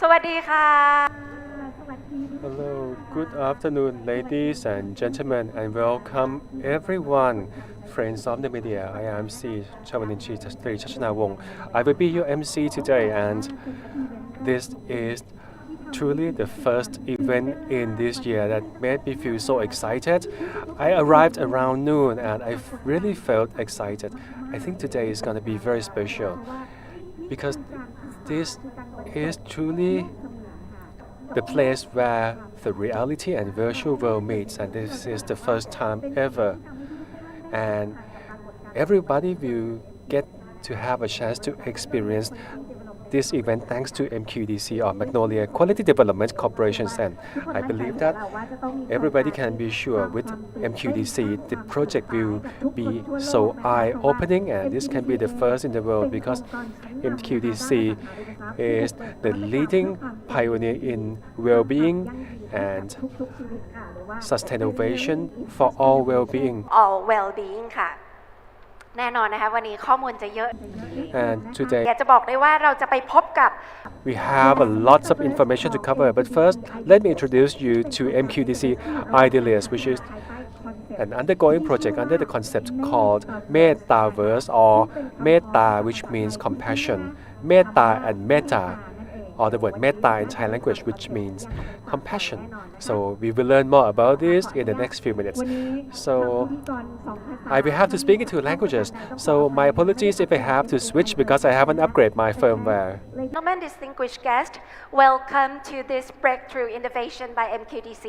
สวัสดีค่ะ Hello, good afternoon, ladies and gentlemen, and welcome everyone, friends of the media. I am MC Chawaninchi Chachanawong. I will be your MC today, and this is truly the first event in this year that made me feel so excited. I arrived around noon, and I really felt excited. I think today is going to be very special because this is truly the place where the reality and virtual world meets, and this is the first time ever. And everybody will get to have a chance to experience this event thanks to MQDC or Magnolia Quality Development Corporations, and I believe that everybody can be sure with MQDC the project will be so eye-opening, and this can be the first in the world because MQDC is the leading pioneer in well-being and sustainability for all well-being. all well-being ค่ะ แน่นอนนะคะวันนี้ข้อมูลจะเยอะ And today อยากจะบอกได้ว่าเราจะไปพบกับ we have a lots of information to cover, but first let me introduce you to MQDC Idyllias, which is an undergoing project under the concept called Metaverse or Meta, which means compassion. Meta and Meta, or the word Meta in Thai language, which means compassion. So we will learn more about this in the next few minutes. So I will have to speak in two languages. So my apologies if I have to switch because I haven't upgraded my firmware. Gentlemen, distinguished guests, welcome to this breakthrough innovation by MQDC,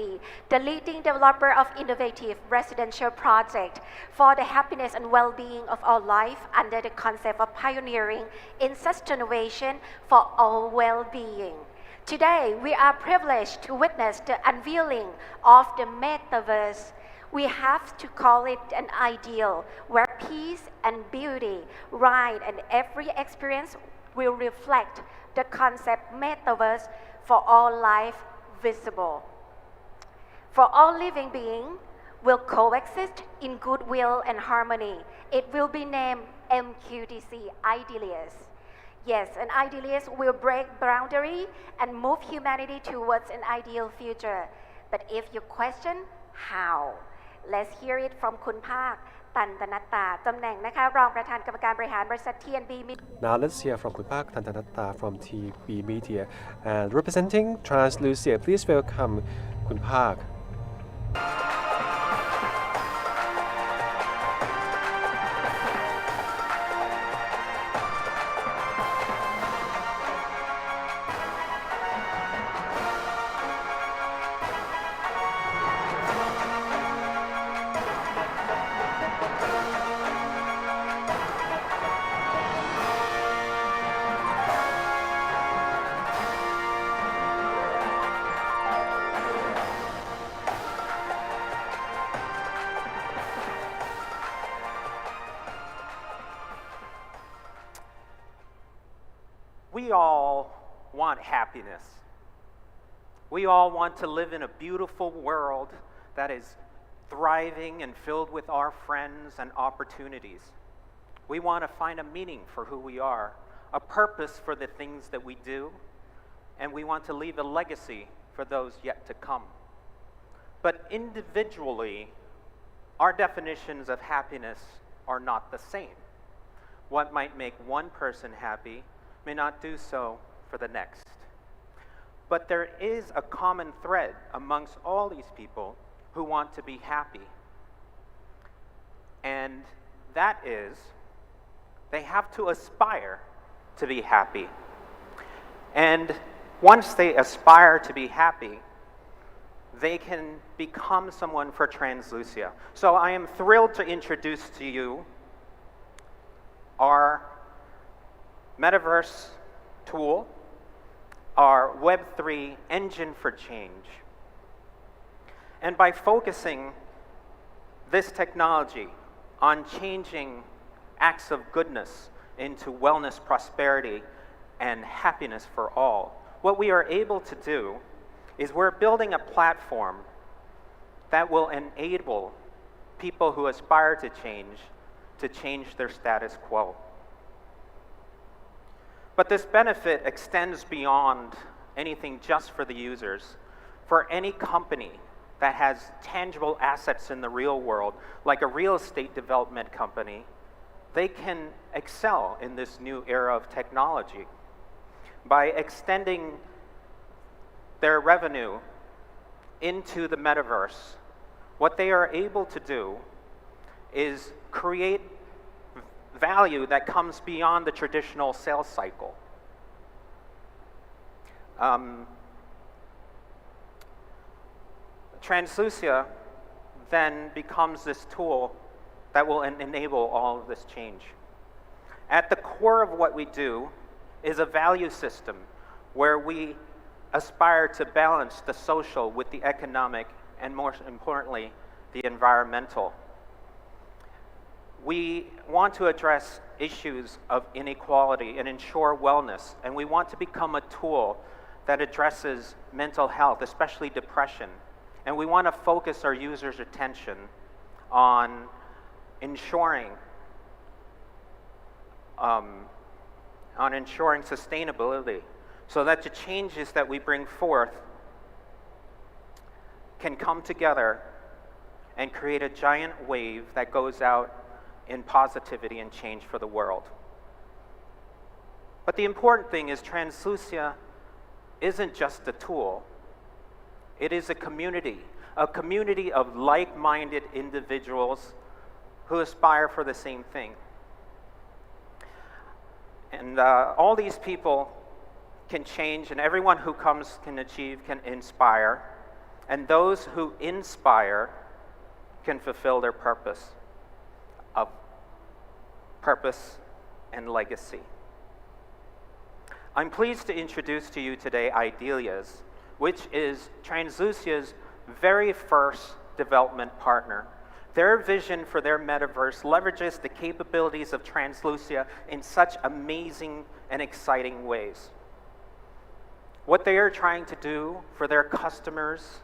the leading developer of innovative residential project for the happiness and well-being of all life under the concept of pioneering in sustainability for all well-being. Today, we are privileged to witness the unveiling of the metaverse. We have to call it an ideal where peace and beauty ride, and every experience will reflect the concept metaverse for all life visible. For all living beings will coexist in goodwill and harmony. It will be named MQDC Idyllias. Yes, an Idyllias will break boundary and move humanity towards an ideal future. But if you question how, let's hear it from คุณภาค ตันตนัตตา ตำแหน่งนะคะรองประธานกรรมการบริหารบริษัท TNB Now let's hear from Kunpak Tantanatta from TB Media. And representing Translucia, please welcome Kunpak. We all want happiness. We all want to live in a beautiful world that is thriving and filled with our friends and opportunities. We want to find a meaning for who we are, a purpose for the things that we do, and we want to leave a legacy for those yet to come. But individually, our definitions of happiness are not the same. What might make one person happy may not do so for the next. But there is a common thread amongst all these people who want to be happy. And that is, they have to aspire to be happy. And once they aspire to be happy, they can become someone for Translucia. So I am thrilled to introduce to you our metaverse tool, our Web3 engine for change. And by focusing this technology on changing acts of goodness into wellness, prosperity, and happiness for all, what we are able to do is we're building a platform that will enable people who aspire to change their status quo. But this benefit extends beyond anything just for the users. For any company that has tangible assets in the real world, like a real estate development company, they can excel in this new era of technology by extending their revenue into the metaverse. What they are able to do is create value that comes beyond the traditional sales cycle. Translucia then becomes this tool that will enable all of this change. At the core of what we do is a value system where we aspire to balance the social with the economic and, more importantly, the environmental. We want to address issues of inequality and ensure wellness, and we want to become a tool that addresses mental health, especially depression. And we want to focus our users' attention on ensuring sustainability, so that the changes that we bring forth can come together and create a giant wave that goes out in positivity and change for the world. But the important thing is Translucia isn't just a tool. It is a community of like-minded individuals who aspire for the same thing. And all these people can change, and everyone who comes can achieve, can inspire. And those who inspire can fulfill their purpose and legacy. I'm pleased to introduce to you today Idyllias, which is Translucia's very first development partner. Their vision for their metaverse leverages the capabilities of Translucia in such amazing and exciting ways. What they are trying to do for their customers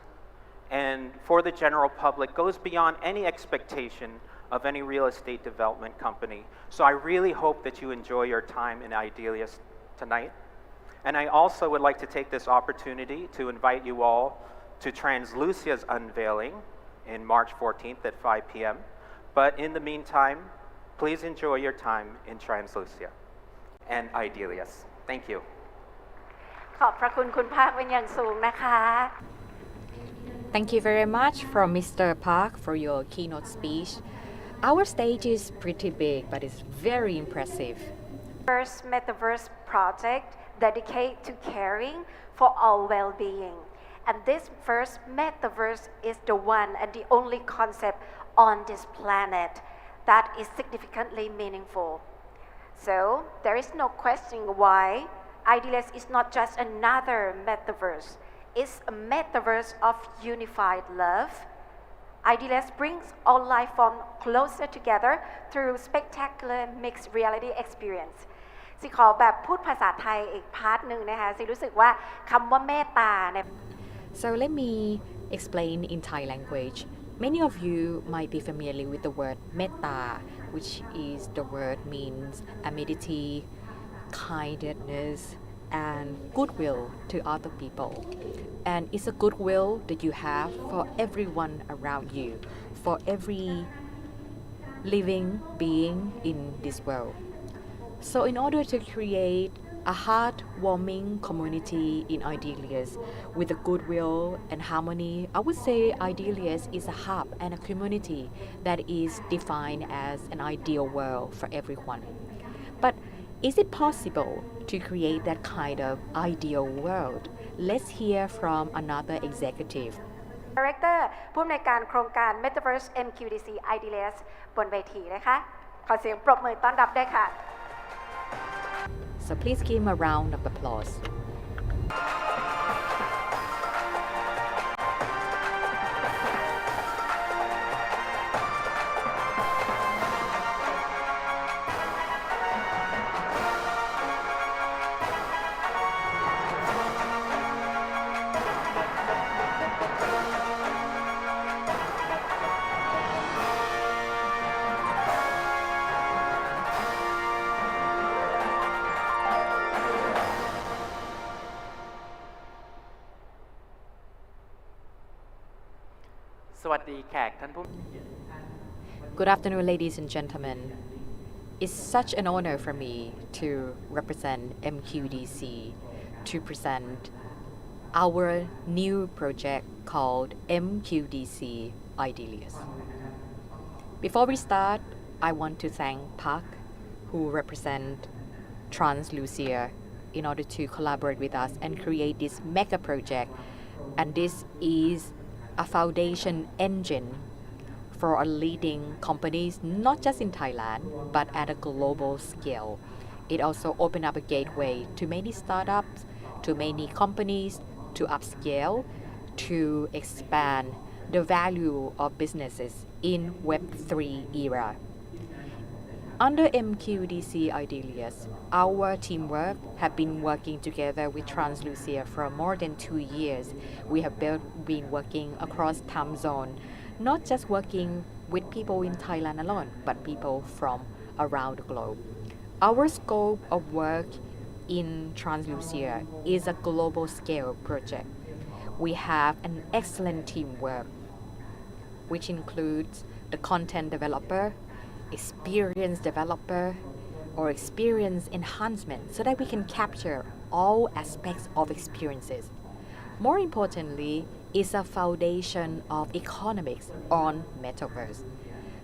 and for the general public goes beyond any expectation of any real estate development company. So I really hope that you enjoy your time in Idyllias tonight. And I also would like to take this opportunity to invite you all to Translucia's unveiling in March 14th at 5 p.m. But in the meantime, please enjoy your time in Translucia and Idyllias. Thank you. ขอบพระคุณคุณภาคเป็นอย่างสูงนะคะ Thank you very much from Mr. Park for your keynote speech. Our stage is pretty big, but it's very impressive. First metaverse project dedicated to caring for all well-being. And this first metaverse is the one and the only concept on this planet that is significantly meaningful. So there is no question why Idyllias is not just another metaverse. It's a metaverse of unified love. Idyllias brings all life forms closer together through spectacular mixed reality experience. สิขอแบบพูดภาษาไทยอีกพาร์ทหนึ่งนะคะสิรู้สึกว่าคำว่าเมตตาเนี่ย So let me explain in Thai language. Many of you might be familiar with the word metta, which is the word means amenity, kindness, and goodwill to other people. And it's a goodwill that you have for everyone around you, for every living being in this world. So, in order to create a heartwarming community in Idyllias with a goodwill and harmony, I would say Idyllias is a hub and a community that is defined as an ideal world for everyone. But is it possible to create that kind of ideal world? Let's hear from another executive. Director ผู้อำนวยการโครงการ Metaverse MQDC Idyllias บนเวทีนะคะขอเสียงปรบมือต้อนรับด้วยค่ะ So please give him a round of applause. Good afternoon, ladies and gentlemen. It's such an honor for me to represent MQDC to present our new project called MQDC Idyllias. Before we start, I want to thank Park, who represent Translucia, in order to collaborate with us and create this mega project. And this is a foundation engine for a leading companies, not just in Thailand, but at a global scale. It also opened up a gateway to many startups, to many companies, to upscale, to expand the value of businesses in Web3 era. Under MQDC Idyllias, our teamwork have been working together with Translucia for more than 2 years. We have been working across time zone, not just working with people in Thailand alone, but people from around the globe. Our scope of work in Translucia is a global scale project. We have an excellent teamwork, which includes the content developer, experience developer, or experience enhancement, so that we can capture all aspects of experiences. More importantly, is a foundation of economics on metaverse.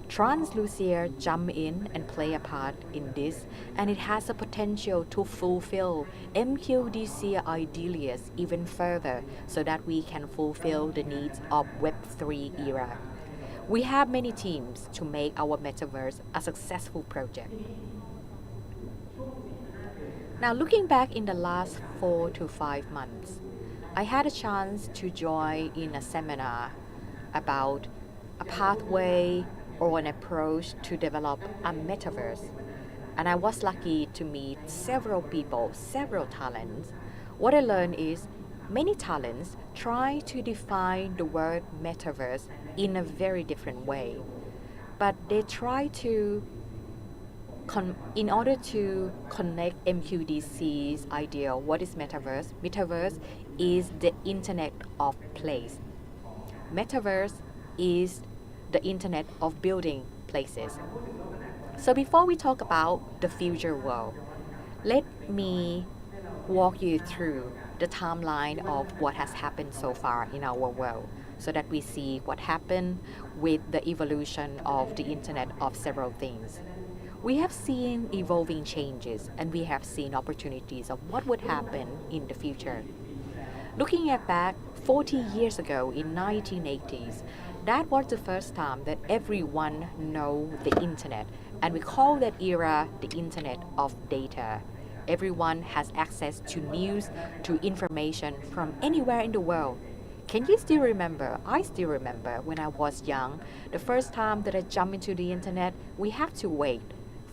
Translucia jump in and play a part in this, and it has the potential to fulfill MQDC Idyllias even further, so that we can fulfill the needs of Web3 era. We have many teams to make our metaverse a successful project. Now, looking back in the last 4 to 5 months, I had a chance to join in a seminar about a pathway or an approach to develop a metaverse. And I was lucky to meet several people, several talents. What I learned is many talents try to define the word metaverse in a very different way. But they try to, in order to connect MQDC's idea, what is metaverse? Metaverse is the internet of place. Metaverse is the internet of building places. So before we talk about the future world, let me walk you through the timeline of what has happened so far in our world, so that we see what happened with the evolution of the internet of several things. We have seen evolving changes, and we have seen opportunities of what would happen in the future. Looking at back 40 years ago in 1980s, that was the first time that everyone know the internet, and we call that era the internet of data. Everyone has access to news, to information from anywhere in the world. Can you still remember? I still remember when I was young, the first time that I jumped into the internet, we have to wait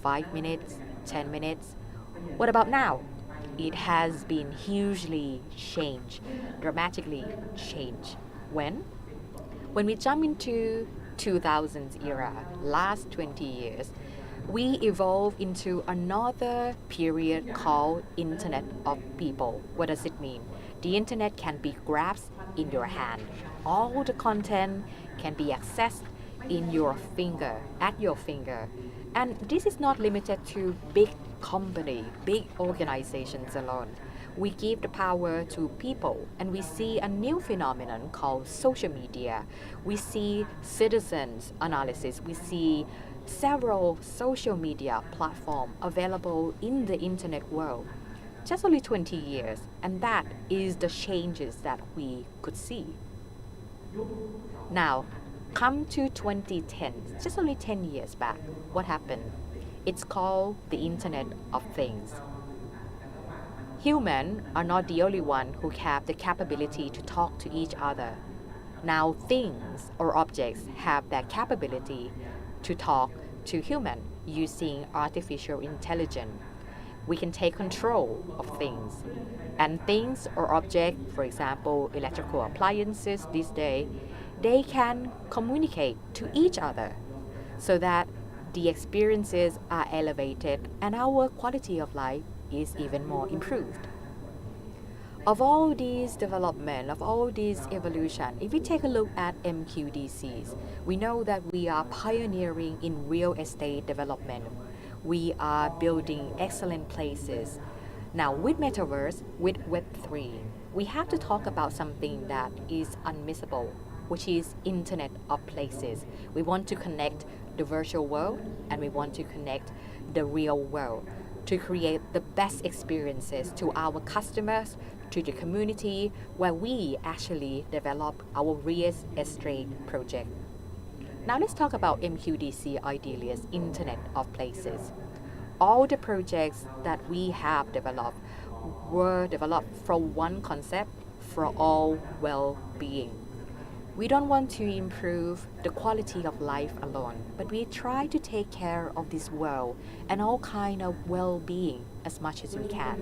5 minutes, 10 minutes. What about now? It has been hugely changed, dramatically changed. When? When we jump into 2000s era, last 20 years, we evolve into another period called Internet of People. What does it mean? The internet can be grasped in your hand. All the content can be accessed in your finger, at your finger. And this is not limited to big company, big organizations alone. We give the power to people, and we see a new phenomenon called social media. We see citizens analysis. We see several social media platforms available in the internet world. Just only 20 years, and that is the changes that we could see. Now, come to 2010, just only 10 years back, what happened? It's called the Internet of Things. Humans are not the only one who have the capability to talk to each other. Now things or objects have that capability to talk to human using artificial intelligence. We can take control of things. And things or objects, for example, electrical appliances these days, they can communicate to each other so that the experiences are elevated and our quality of life is even more improved. Of all these development, of all these evolution, if we take a look at MQDCs, we know that we are pioneering in real estate development. We are building excellent places. Now with Metaverse, with Web3, we have to talk about something that is unmissable, which is Internet of Places. We want to connect the virtual world and we want to connect the real world to create the best experiences to our customers, to the community where we actually develop our real estate project. Now let's talk about MQDC Idyllias Internet of Places. All the projects that we have developed were developed from one concept for all well-being. We don't want to improve the quality of life alone, but we try to take care of this world and all kind of well-being as much as we can.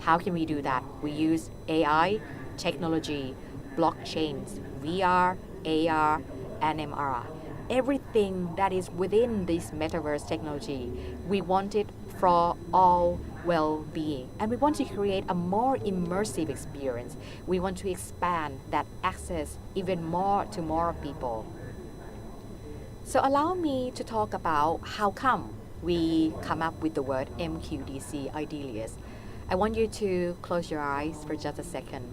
How can we do that? We use AI, technology, blockchains, VR, AR, and MR. Everything that is within this metaverse technology, we want it for all well-being. And we want to create a more immersive experience. We want to expand that access even more to more people. So allow me to talk about how come we come up with the word MQDC Idyllias. I want you to close your eyes for just a second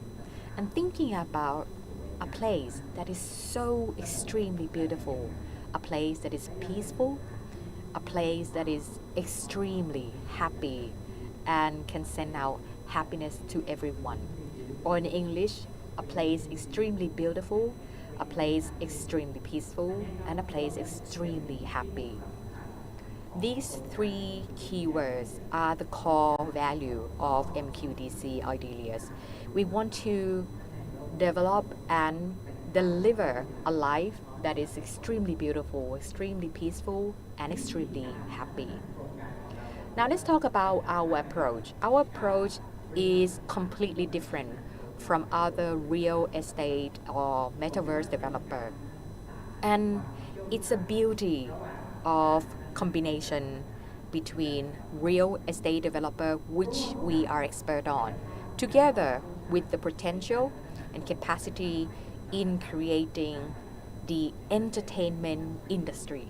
and thinking about a place that is so extremely beautiful, a place that is peaceful, a place that is extremely happy and can send out happiness to everyone. Or in English, a place extremely beautiful, a place extremely peaceful, and a place extremely happy. These three keywords are the core value of MQDC Idyllias. We want to develop and deliver a life that is extremely beautiful, extremely peaceful, and extremely happy. Now let's talk about our approach. Our approach is completely different from other real estate or metaverse developer. And it's a beauty of combination between real estate developer, which we are expert on, together with the potential and capacity in creating the entertainment industry.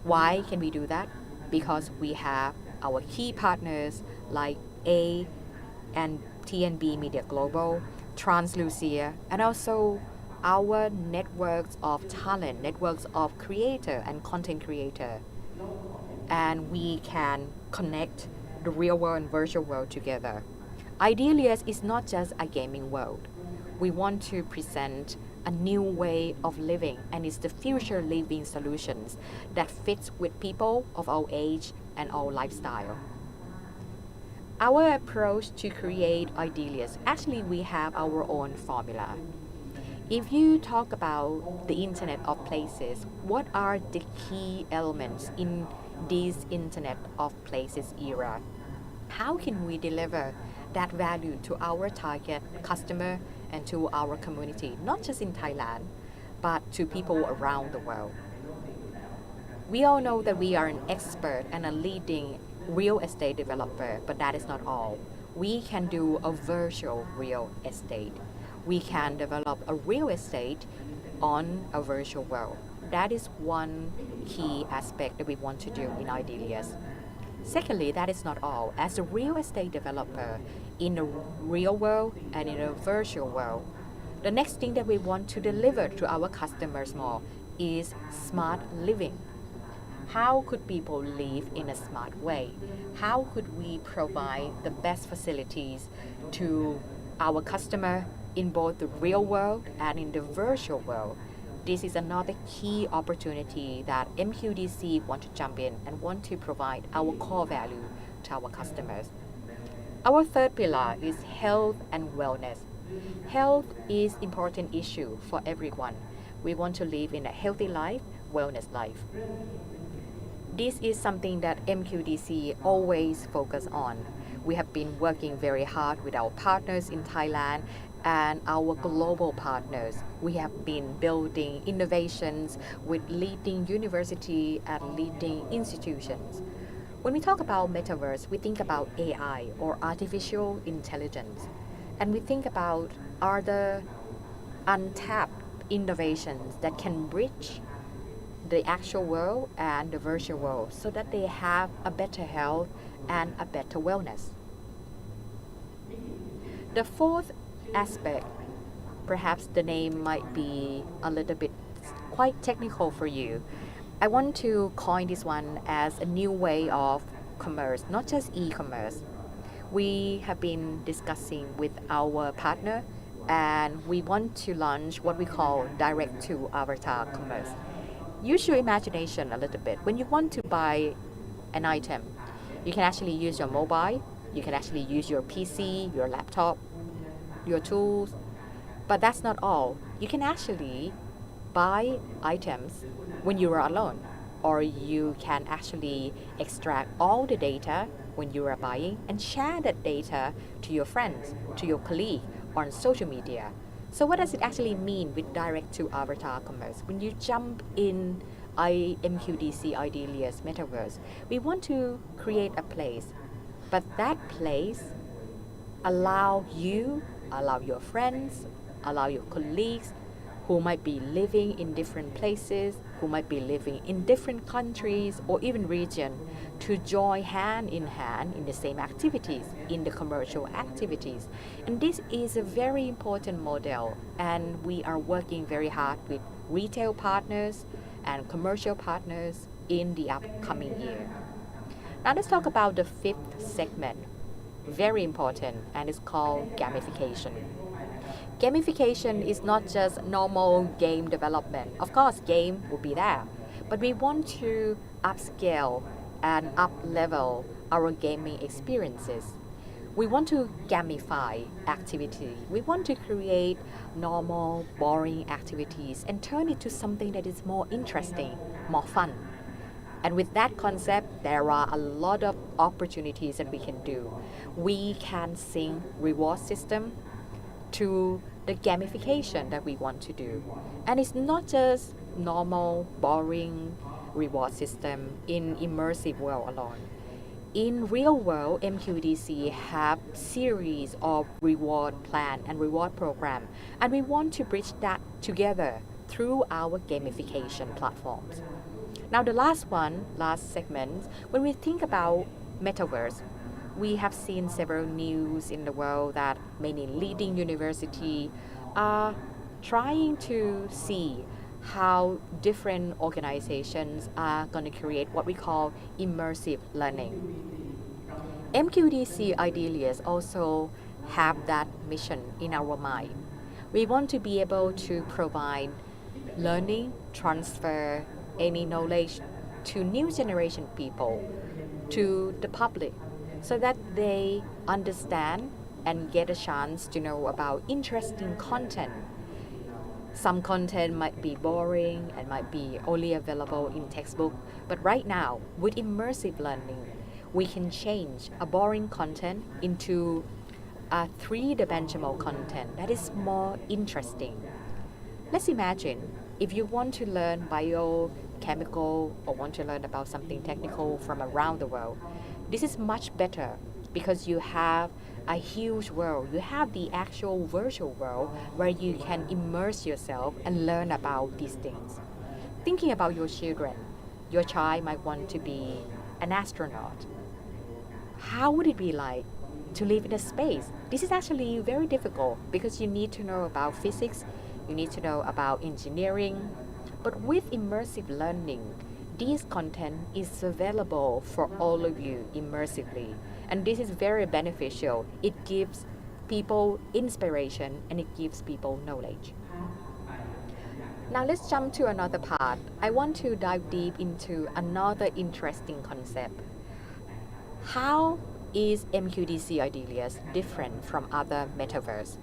Why can we do that? Because we have our key partners like A and TNB Media Global, Translucia, and also our networks of talent, networks of creator and content creator. And we can connect the real world and virtual world together. Idyllias is not just a gaming world. We want to present a new way of living, and it's the future living solutions that fits with people of all age and all lifestyle. Our approach to create Idyllias, actually we have our own formula. If you talk about the Internet of Places, what are the key elements in this Internet of Places era? How can we deliver that value to our target customer and to our community, not just in Thailand, but to people around the world. We all know that we are an expert and a leading real estate developer, but that is not all. We can do a virtual real estate. We can develop a real estate on a virtual world. That is one key aspect that we want to do in Idyllias. Secondly, that is not all. As a real estate developer in the real world and in a virtual world, the next thing that we want to deliver to our customers more is smart living. How could people live in a smart way? How could we provide the best facilities to our customer in both the real world and in the virtual world? This is another key opportunity that MQDC want to jump in and want to provide our core value to our customers. Our third pillar is health and wellness. Health is important issue for everyone. We want to live in a healthy life, wellness life. This is something that MQDC always focus on. We have been working very hard with our partners in Thailand and our global partners. We have been building innovations with leading university and leading institutions. When we talk about metaverse, we think about AI or artificial intelligence. And we think about other untapped innovations that can bridge the actual world and the virtual world so that they have a better health and a better wellness. The fourth aspect, perhaps the name might be a little bit quite technical for you. I want to coin this one as a new way of commerce, not just e-commerce. We have been discussing with our partner and we want to launch what we call direct to avatar commerce. Use your imagination a little bit. When you want to buy an item, you can actually use your mobile, you can actually use your PC, your laptop, your tools, but that's not all. You can actually buy items when you are alone, or you can actually extract all the data when you are buying and share that data to your friends, to your colleague on social media. So what does it actually mean with direct to avatar commerce? When you jump in MQDC Idyllias metaverse, we want to create a place, but that place allow you, allow your friends, allow your colleagues who might be living in different places, who might be living in different countries or even region to join hand in the same activities, in the commercial activities. And this is a very important model, and we are working very hard with retail partners and commercial partners in the upcoming year. Now let's talk about the fifth segment, very important, and it's called gamification. Gamification is not just normal game development. Of course, game will be there, but we want to upscale and up-level our gaming experiences. We want to gamify activity. We want to create normal, boring activities and turn it to something that is more interesting, more fun. And with that concept, there are a lot of opportunities that we can do. We can sync reward system to the gamification that we want to do. And it's not just normal, boring reward system in immersive world alone. In real world, MQDC have series of reward plan and reward program, and we want to bridge that together through our gamification platforms. Now the last segment, when we think about metaverse, we have seen several news in the world that many leading universities are trying to see how different organizations are going to create what we call immersive learning. MQDC Idyllias also have that mission in our mind. We want to be able to provide learning, transfer any knowledge to new generation people, to the public, so that they understand and get a chance to know about interesting content. Some content might be boring and might be only available in textbook, but right now, with immersive learning, we can change a boring content into a three-dimensional content that is more interesting. Let's imagine if you want to learn biochemical or want to learn about something technical from around the world. This is much better because you have a huge world. You have the actual virtual world where you can immerse yourself and learn about these things. Thinking about your children, your child might want to be an astronaut. How would it be like to live in a space? This is actually very difficult because you need to know about physics, you need to know about engineering. But with immersive learning, this content is available for all of you immersively. And this is very beneficial. It gives people inspiration and it gives people knowledge. Now let's jump to another part. I want to dive deep into another interesting concept. How is MQDC Idyllias different from other metaverse?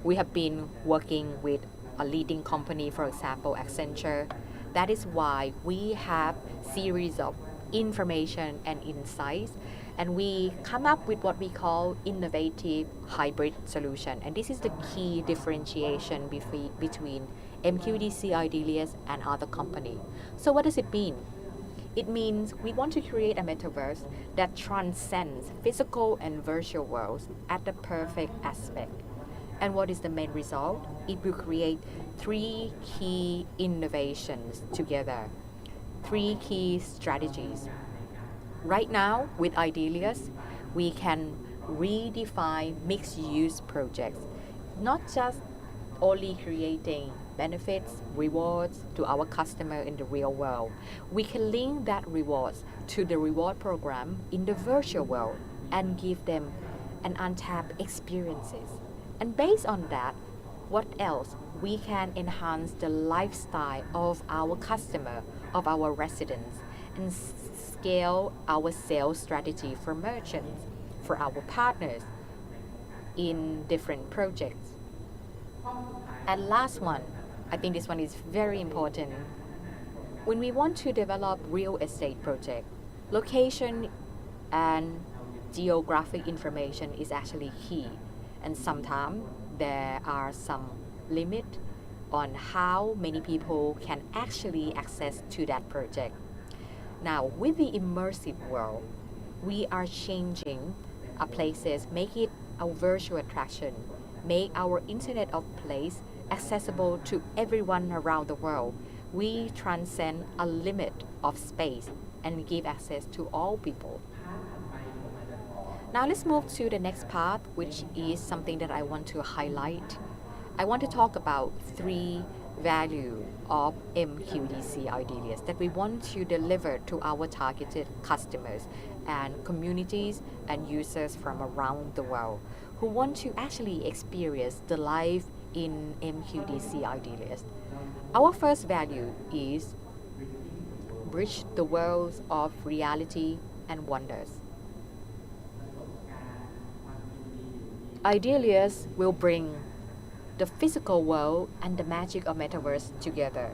We have been working with a leading company, for example, Accenture. That is why we have series of information and insights, and we come up with what we call innovative hybrid solution. And this is the key differentiation between MQDC Idyllias and other company. So what does it mean? It means we want to create a metaverse that transcends physical and virtual worlds at the perfect aspect. And what is the main result? It will create three key innovations together, three key strategies. Right now, with Idyllias, we can redefine mixed-use projects, not just only creating benefits, rewards to our customer in the real world. We can link that rewards to the reward program in the virtual world and give them an untapped experiences. And based on that, what else? We can enhance the lifestyle of our customer, of our residents, and scale our sales strategy for merchants, for our partners in different projects. And last one, I think this one is very important. When we want to develop real estate project, location and geographic information is actually key. And sometimes there are some limit on how many people can actually access to that project. Now, with the immersive world, we are changing our places, make it a virtual attraction, make our Internet of Place accessible to everyone around the world. We transcend a limit of space and give access to all people. Now let's move to the next part, which is something that I want to highlight. I want to talk about three values of MQDC Idyllias that we want to deliver to our targeted customers and communities and users from around the world who want to actually experience the life in MQDC Idyllias. Our first value is bridge the worlds of reality and wonders. Idyllias will bring the physical world and the magic of metaverse together.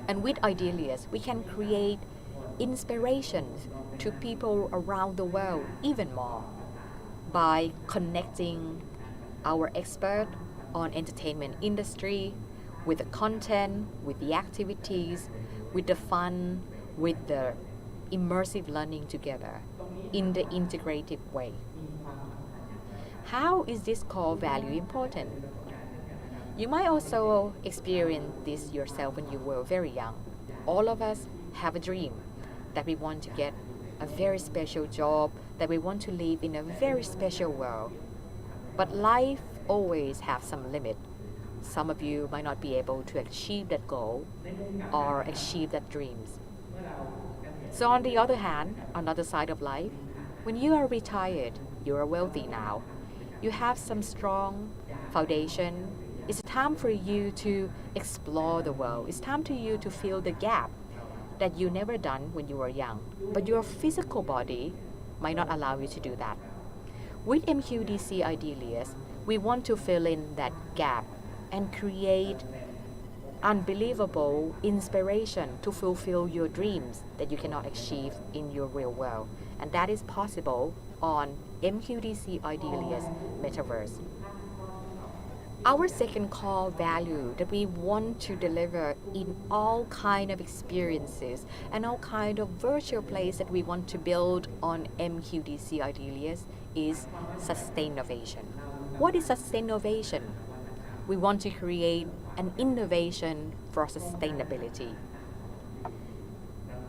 And with Idyllias, we can create inspirations to people around the world even more by connecting our expert on entertainment industry with the content, with the activities, with the fun, with the immersive learning together in the integrative way. How is this core value important? You might also experience this yourself when you were very young. All of us have a dream that we want to get a very special job, that we want to live in a very special world. But life always has some limit. Some of you might not be able to achieve that goal or achieve that dreams. So on the other hand, another side of life, when you are retired, you are wealthy now, you have some strong foundation. It's time for you to explore the world. It's time for you to fill the gap that you never done when you were young. But your physical body might not allow you to do that. With MQDC Idyllias, we want to fill in that gap and create unbelievable inspiration to fulfill your dreams that you cannot achieve in your real world. And that is possible on MQDC Idyllias Metaverse. Our second core value that we want to deliver in all kind of experiences and all kind of virtual place that we want to build on MQDC Idyllias is sustainnovation. What is sustainnovation? We want to create an innovation for sustainability.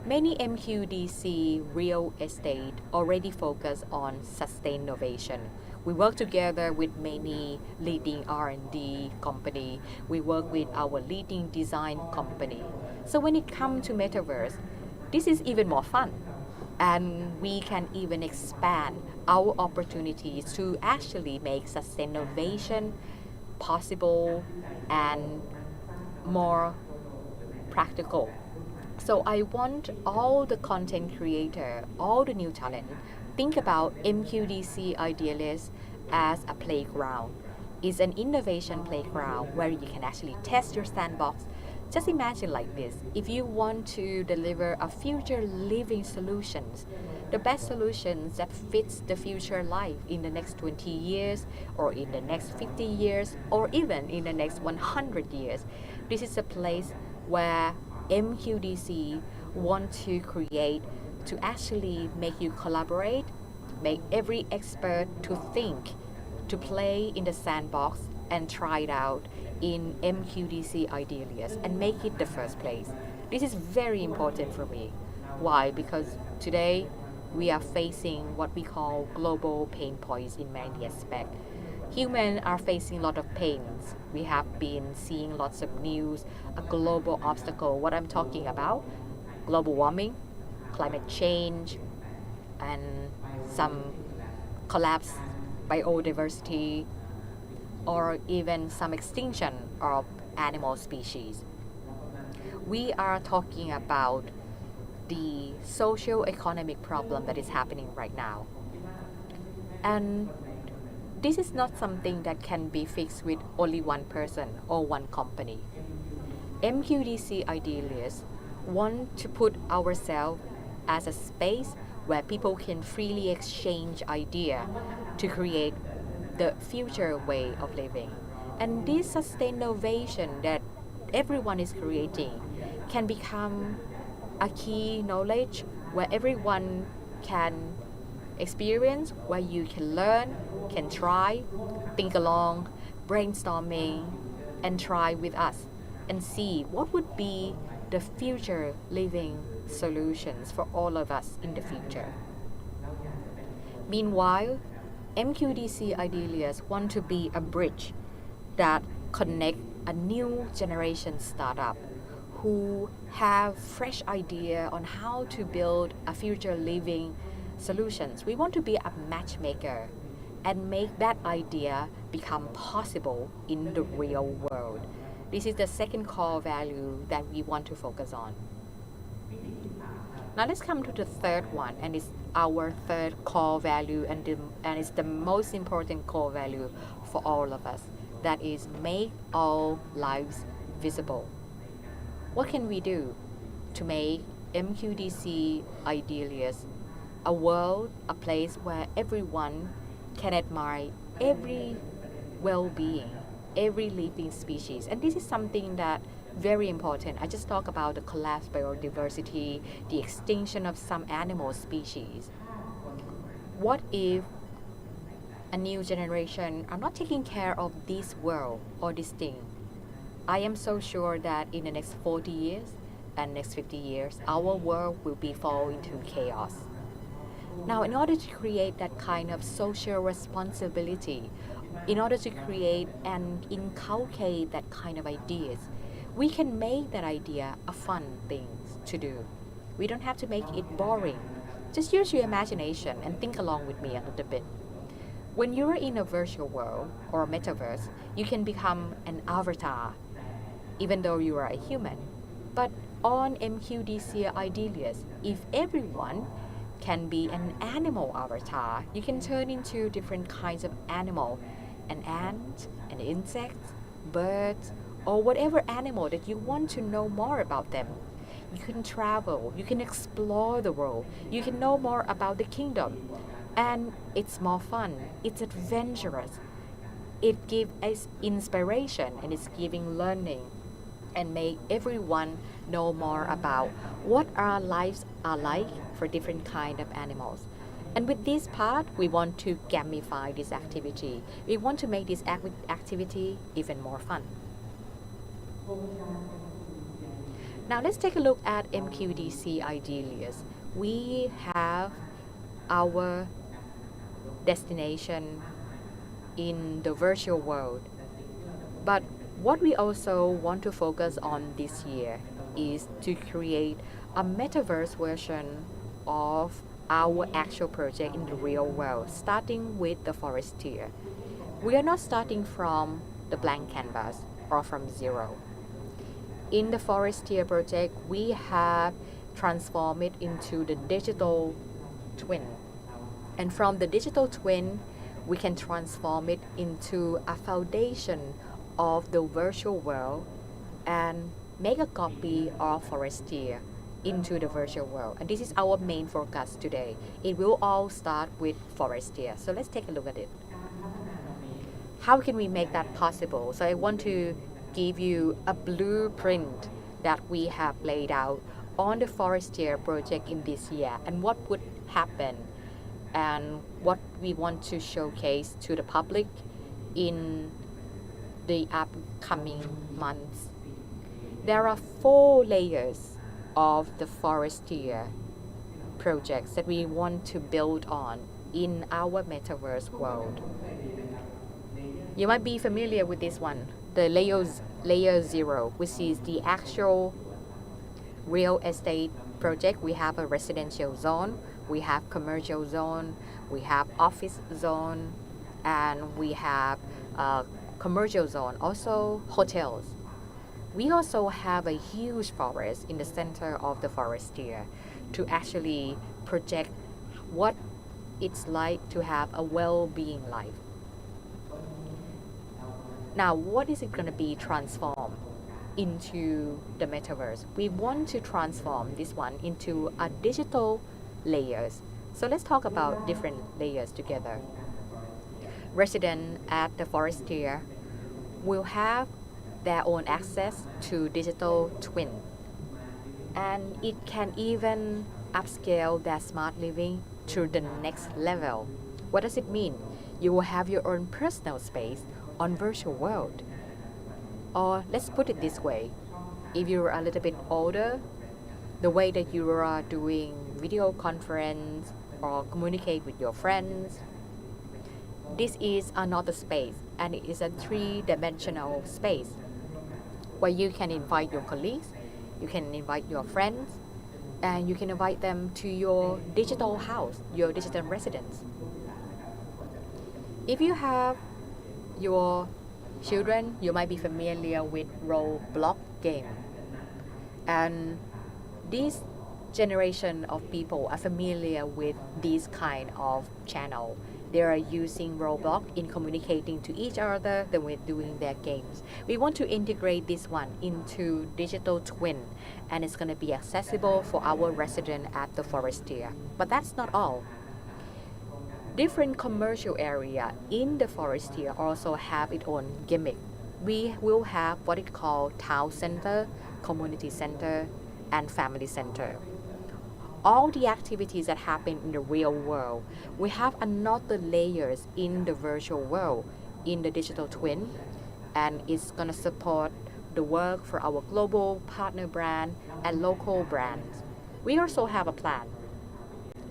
Many MQDC real estate already focus on sustainnovation. We work together with many leading R&D company. We work with our leading design company. So when it comes to metaverse, this is even more fun. And we can even expand our opportunities to actually make sustainnovation possible and more practical. So I want all the content creator, all the new talent, think about MQDC Idyllias as a playground. It's an innovation playground where you can actually test your sandbox. Just imagine like this, if you want to deliver a future living solutions, the best solutions that fits the future life in the next 20 years or in the next 50 years or even in the next 100 years. This is a place where MQDC want to create to actually make you collaborate, make every expert to think, to play in the sandbox and try it out in MQDC Idyllias and make it the first place. This is very important for me. Why? Because today we are facing what we call global pain points in many aspects. Humans are facing a lot of pains. We have been seeing lots of news, a global obstacle. What I'm talking about, global warming, climate change, and some collapse biodiversity, or even some extinction of animal species. We are talking about the socio-economic problem that is happening right now. And this is not something that can be fixed with only one person or one company. MQDC Idyllias want to put ourselves as a space where people can freely exchange ideas to create the future way of living. And this sustainnovation that everyone is creating can become a key knowledge where everyone can experience, where you can learn, can try, think along, brainstorming, and try with us and see what would be the future living solutions for all of us in the future. Meanwhile, MQDC Idyllias want to be a bridge that connect a new generation startup who have fresh idea on how to build a future living solutions. We want to be a matchmaker and make that idea become possible in the real world. This is the second core value that we want to focus on. Now let's come to the third one, and it's our third core value, and it's the most important core value for all of us. That is make all lives visible. What can we do to make MQDC Idyllias a world, a place where everyone can admire every well-being, every living species? And this is something that very important. I just talked about the collapse biodiversity, the extinction of some animal species. What if a new generation are not taking care of this world or this thing? I am so sure that in the next 40 years and next 50 years, our world will be fall into chaos. Now, in order to create that kind of social responsibility, in order to create and inculcate that kind of ideas, we can make that idea a fun thing to do. We don't have to make it boring. Just use your imagination and think along with me a little bit. When you're in a virtual world or a metaverse, you can become an avatar, even though you are a human. But on MQDC Idyllias, if everyone can be an animal avatar, you can turn into different kinds of animal, an ant, an insect, birds, or whatever animal that you want to know more about them. You can travel, you can explore the world, you can know more about the kingdom. And it's more fun, it's adventurous. It gives us inspiration and it's giving learning and make everyone know more about what our lives are like for different kind of animals. And with this part, we want to gamify this activity. We want to make this activity even more fun. Now let's take a look at MQDC Idyllias. We have our destination in the virtual world. But what we also want to focus on this year is to create a metaverse version of our actual project in the real world, starting with the forestier. We are not starting from the blank canvas or from zero. In the forestier project, we have transformed it into the digital twin. And from the digital twin, we can transform it into a foundation of the virtual world and make a copy of forestier into the virtual world. And this is our main focus today. It will all start with forestier. So let's take a look at it. How can we make that possible? So I want to give you a blueprint that we have laid out on the forestier project in this year and what would happen and what we want to showcase to the public in the upcoming months. There are 4 layers of the forestier projects that we want to build on in our metaverse world. You might be familiar with this one, the layer 0, which is the actual real estate project. We have a residential zone, we have commercial zone, we have office zone, and we have a commercial zone, also hotels. We also have a huge forest in the center of the forestier to actually project what it's like to have a well-being life. Now, what is it going to be transformed into the metaverse? We want to transform this one into a digital layers. So let's talk about different layers together. Residents at the forestier will have their own access to digital twin, and it can even upscale their smart living to the next level. What does it mean? You will have your own personal space on virtual world. Or let's put it this way, if you're a little bit older, the way that you are doing video conference or communicate with your friends, this is another space, and it is a 3-dimensional space where you can invite your colleagues, you can invite your friends, and you can invite them to your digital house, your digital residence. If you have your children, you might be familiar with Roblox game. And this generation of people are familiar with this kind of channel. They are using Roblox in communicating to each other than with doing their games. We want to integrate this one into digital twin, and it's going to be accessible for our resident at the forestier. But that's not all. Different commercial area in the forestier also have its own gimmick. We will have what it called town center, community center, and family center. All the activities that happen in the real world, we have another layers in the virtual world, in the digital twin, and it's gonna support the work for our global partner brand and local brands. We also have a plan.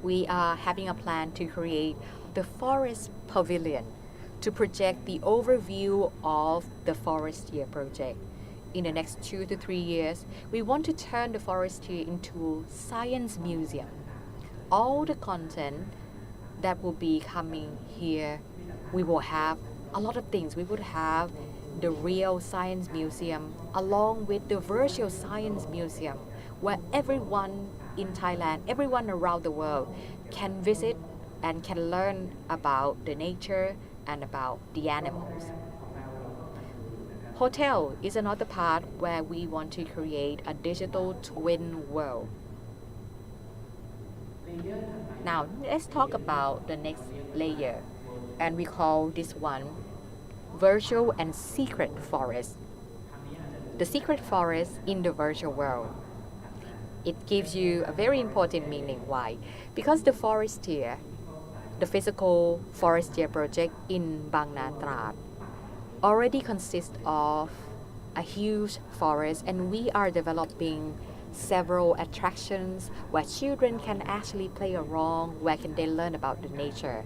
We are having a plan to create the forest pavilion to project the overview of the forestier project. In the next 2 to 3 years, we want to turn the forestier into science museum. All the content that will be coming here, we will have a lot of things. We would have the real science museum along with the virtual science museum, where everyone in Thailand, everyone around the world can visit and can learn about the nature and about the animals. Hotel is another part where we want to create a digital twin world. Now, let's talk about the next layer, and we call this one virtual and secret forest. The secret forest in the virtual world. It gives you a very important meaning. Why? Because the forestier, the physical forestier project in Bang Na Trat, already consists of a huge forest, and we are developing several attractions where children can actually play around, where can they learn about the nature.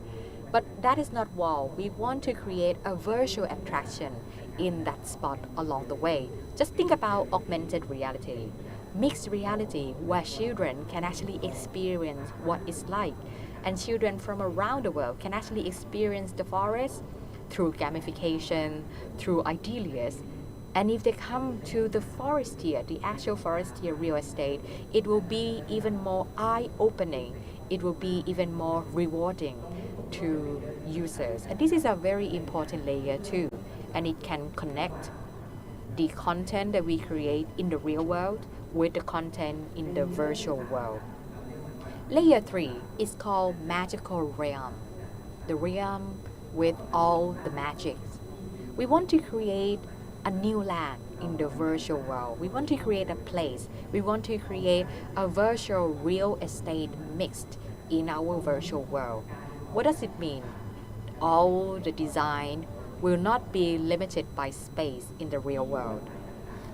But that is not all. We want to create a virtual attraction in that spot along the way. Just think about augmented reality, mixed reality, where children can actually experience what it's like, and children from around the world can actually experience the forest through gamification, through Idyllias. And if they come to the forestier, the actual forestier real estate, it will be even more eye-opening. It will be even more rewarding to users. And this is a very important layer too. And it can connect the content that we create in the real world with the content in the virtual world. Layer 3 is called magical realm. The realm with all the magics. We want to create a new land in the virtual world. We want to create a place. We want to create a virtual real estate mixed in our virtual world. What does it mean? All the design will not be limited by space in the real world.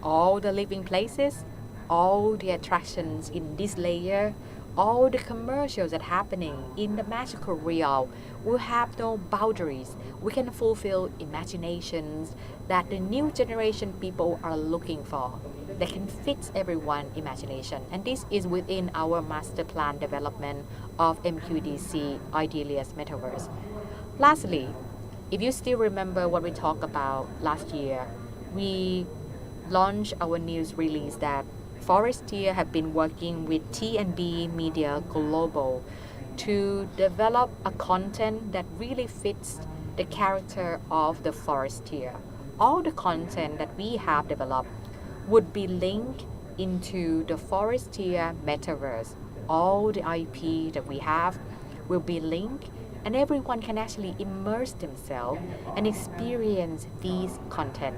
All the living places, all the attractions in this layer, all the commercials that are happening in the magical realm will have no boundaries. We can fulfill imaginations that the new generation people are looking for, that can fit everyone's imagination. And this is within our master plan development of MQDC Idyllias Metaverse. Lastly, if you still remember what we talked about last year, we launched our news release that Forestier have been working with T&B Media Global to develop a content that really fits the character of the Forestier. All the content that we have developed would be linked into the Forestier Metaverse. All the IP that we have will be linked, and everyone can actually immerse themselves and experience these content.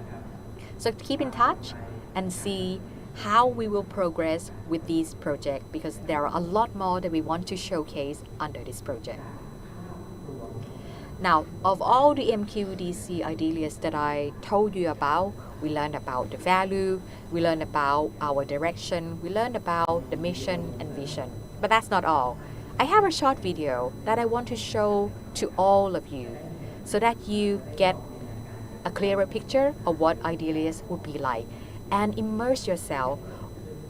So keep in touch and see how we will progress with this project, because there are a lot more that we want to showcase under this project. Now, of all the MQDC Idyllias that I told you about, we learned about the value, we learned about our direction, we learned about the mission and vision. But that's not all. I have a short video that I want to show to all of you so that you get a clearer picture of what Idyllias would be like, and immerse yourself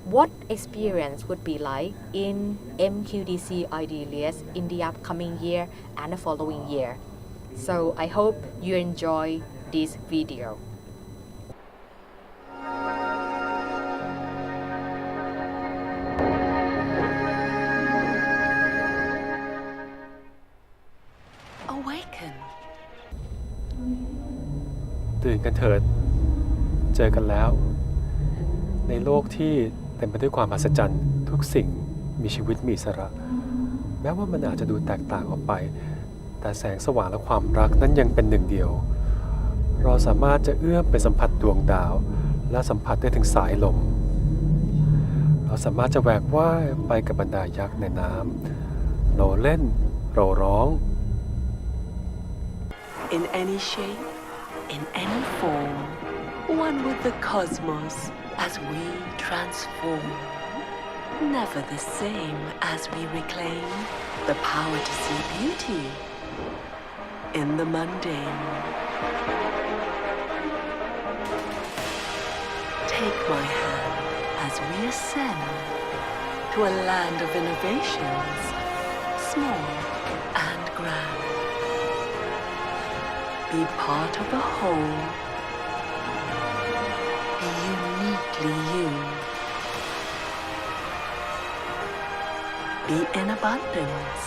what experience would be like in MQDC Idyllias in the upcoming year and the following year. So I hope you enjoy this video. Awaken. ตื่นกันเถิด เจอกันแล้ว ในโลกที่เต็มไปด้วยความมหัศจรรย์ทุกสิ่งมีชีวิตมีอิสระ แม้ว่ามันอาจจะดูแตกต่างออกไป แต่แสงสว่างและความรักนั้นยังเป็นหนึ่งเดียว เราสามารถจะเอื้อมไปสัมผัสดวงดาว และสัมผัสได้ถึงสายลม เราสามารถจะแหวกว่ายไปกับบรรดายักษ์ในน้ำเราเล่นเราร้อง In any shape, in any form, one with the cosmos as we transform. Never the same as we reclaim the power to see beauty in the mundane. Take my hand as we ascend to a land of innovations, small and grand. Be part of the whole. Be uniquely you. Be in abundance,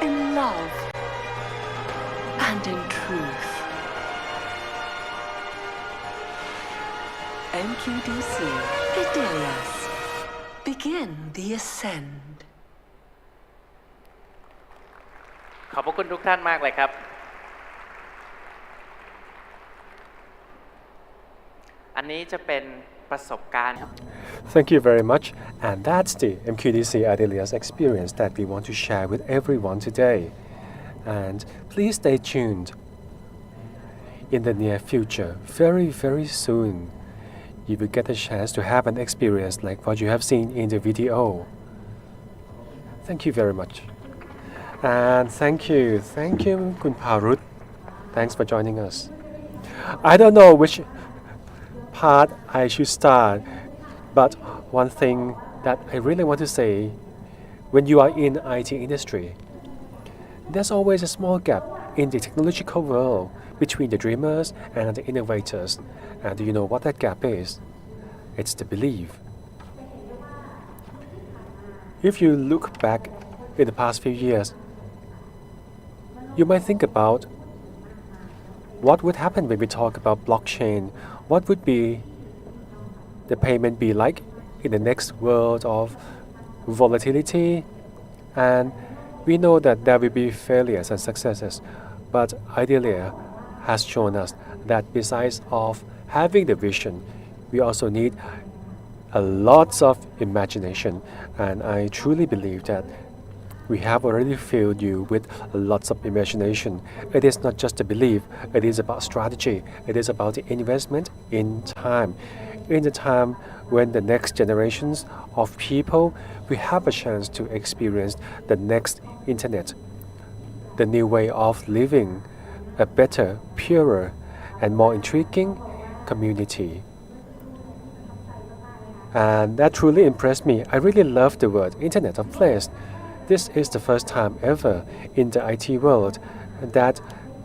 in love, and in truth. MQDC Idyllias. Begin the ascent. ขอบพระคุณทุกท่านมากเลยครับ อันนี้จะเป็นประสบการณ์ Thank you very much. And that's the MQDC Idyllias experience that we want to share with everyone today. And please stay tuned. In the near future, very, very soon, you will get a chance to have an experience like what you have seen in the video. Thank you very much. And thank you, Kun Parut. Thanks for joining us. I don't know which part I should start, but one thing that I really want to say, when you are in IT industry, there's always a small gap in the technological world between the dreamers and the innovators. And do you know what that gap is? It's the belief. If you look back in the past few years, you might think about what would happen when we talk about blockchain. What would be the payment be like in the next world of volatility? And we know that there will be failures and successes, but Idyllia has shown us that besides of having the vision, we also need a lot of imagination. And I truly believe that we have already filled you with lots of imagination. It is not just a belief, it is about strategy, it is about the investment in time. In the time when the next generations of people will have a chance to experience the next internet, the new way of living, a better, purer, and more intriguing community. And that truly impressed me. I really love the word Internet of Things. This is the first time ever in the IT world that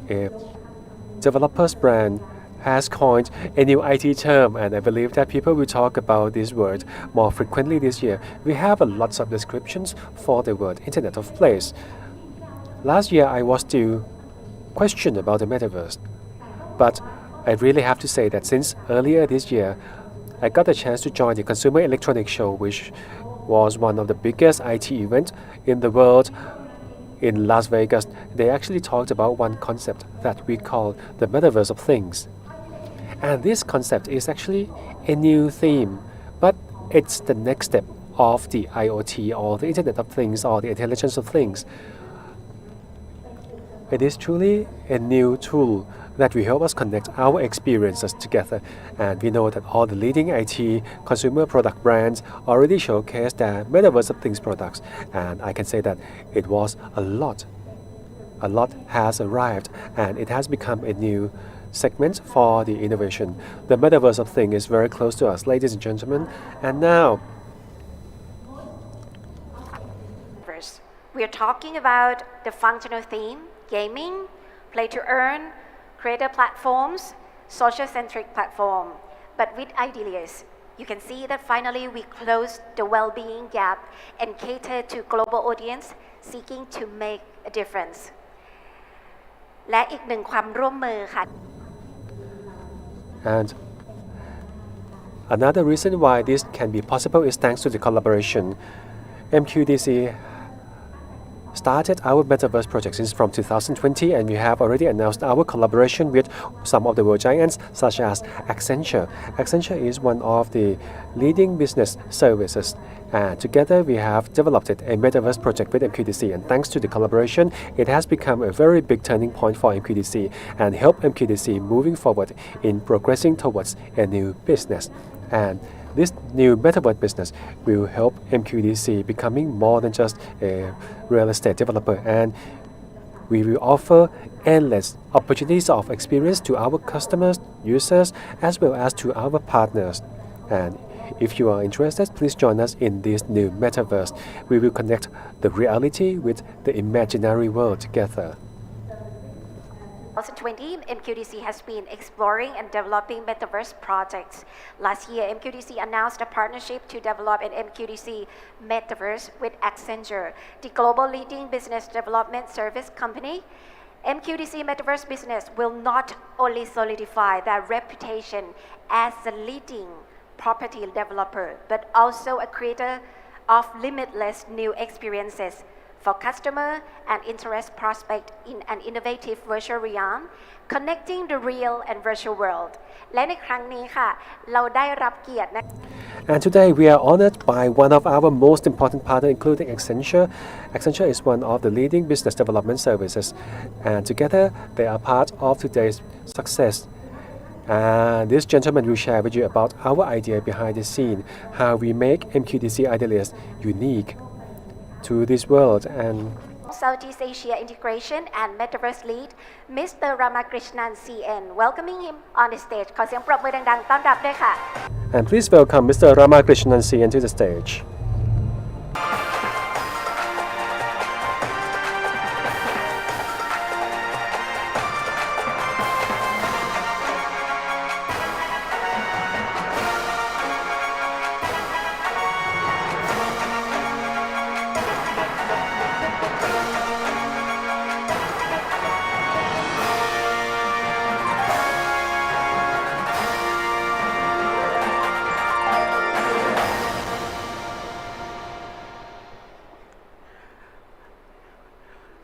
a developer's brand has coined a new IT term, and I believe that people will talk about this word more frequently this year. We have a lots of descriptions for the word Internet of Things. Last year I was still questioned about the metaverse, but I really have to say that since earlier this year, I got a chance to join the Consumer Electronics Show, which was one of the biggest IT events in the world in Las Vegas. They actually talked about one concept that we call the metaverse of things. And this concept is actually a new theme, but it's the next step of the IoT or the Internet of Things or the intelligence of things. It is truly a new tool that will help us connect our experiences together. And we know that all the leading IT consumer product brands already showcase their Metaverse of Things products. And I can say that it was a lot. A lot has arrived, and it has become a new segment for the innovation. The Metaverse of Things is very close to us, ladies and gentlemen. And now, we are talking about the functional theme, gaming, play to earn, creator platforms, social-centric platform. But with Idyllias, you can see that finally we close the well-being gap and cater to global audience seeking to make a difference. และอีกหนึ่งความร่วมมือค่ะ and another reason why this can be possible is thanks to the collaboration. MQDC started our metaverse project since from 2020, and we have already announced our collaboration with some of the world giants such as Accenture. Accenture is one of the leading business services, and together we have developed a metaverse project with MQDC, and thanks to the collaboration, it has become a very big turning point for MQDC and help MQDC moving forward in progressing towards a new business. And this new metaverse business will help MQDC becoming more than just a real estate developer, and we will offer endless opportunities of experience to our customers, users, as well as to our partners. And if you are interested, please join us in this new metaverse. We will connect the reality with the imaginary world together. 2020, MQDC has been exploring and developing metaverse projects. Last year, MQDC announced a partnership to develop an MQDC metaverse with Accenture, the global leading business development service company. MQDC metaverse business will not only solidify their reputation as the leading property developer, but also a creator of limitless new experiences for customer and interest prospect in an innovative virtual realm, connecting the real and virtual world. และในครั้งนี้ค่ะเราได้รับเกียรตินะ And today we are honored by one of our most important partners, including Accenture. Accenture is one of the leading business development services, and together they are part of today's success. This gentleman will share with you about our idea behind the scene, how we make MQDC Idyllias unique to this world. And Southeast Asia Integration and Metaverse Lead, Mr. Ramakrishnan CN, welcoming him on the stage. ขอเสียงปรบมือดังๆต้อนรับด้วยค่ะ And please welcome Mr. Ramakrishnan CN to the stage.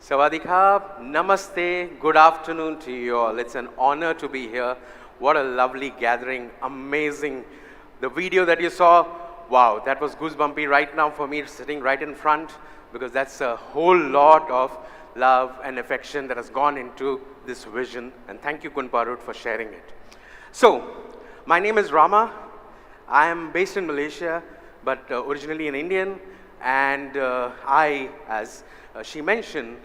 Sawadee Krap, Namaste, good afternoon to you all. It's an honor to be here. What a lovely gathering, amazing. The video that you saw, wow, that was goosebumpy right now for me sitting right in front, because that's a whole lot of love and affection that has gone into this vision. And thank you, Kunparut, for sharing it. So, my name is Rama. I am based in Malaysia, but originally an Indian. And I, as she mentioned,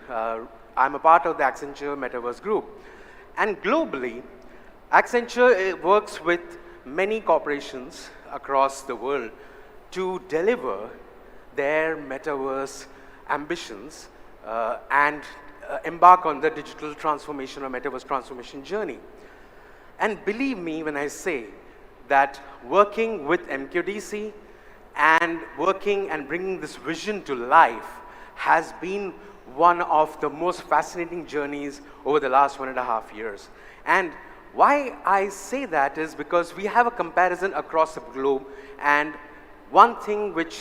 I'm a part of the Accenture Metaverse Group. And globally, Accenture works with many corporations across the world to deliver their metaverse ambitions and embark on the digital transformation or metaverse transformation journey. And believe me when I say that working with MQDC and working and bringing this vision to life has been one of the most fascinating journeys over the last 1.5 years. And why I say that is because we have a comparison across the globe, and one thing which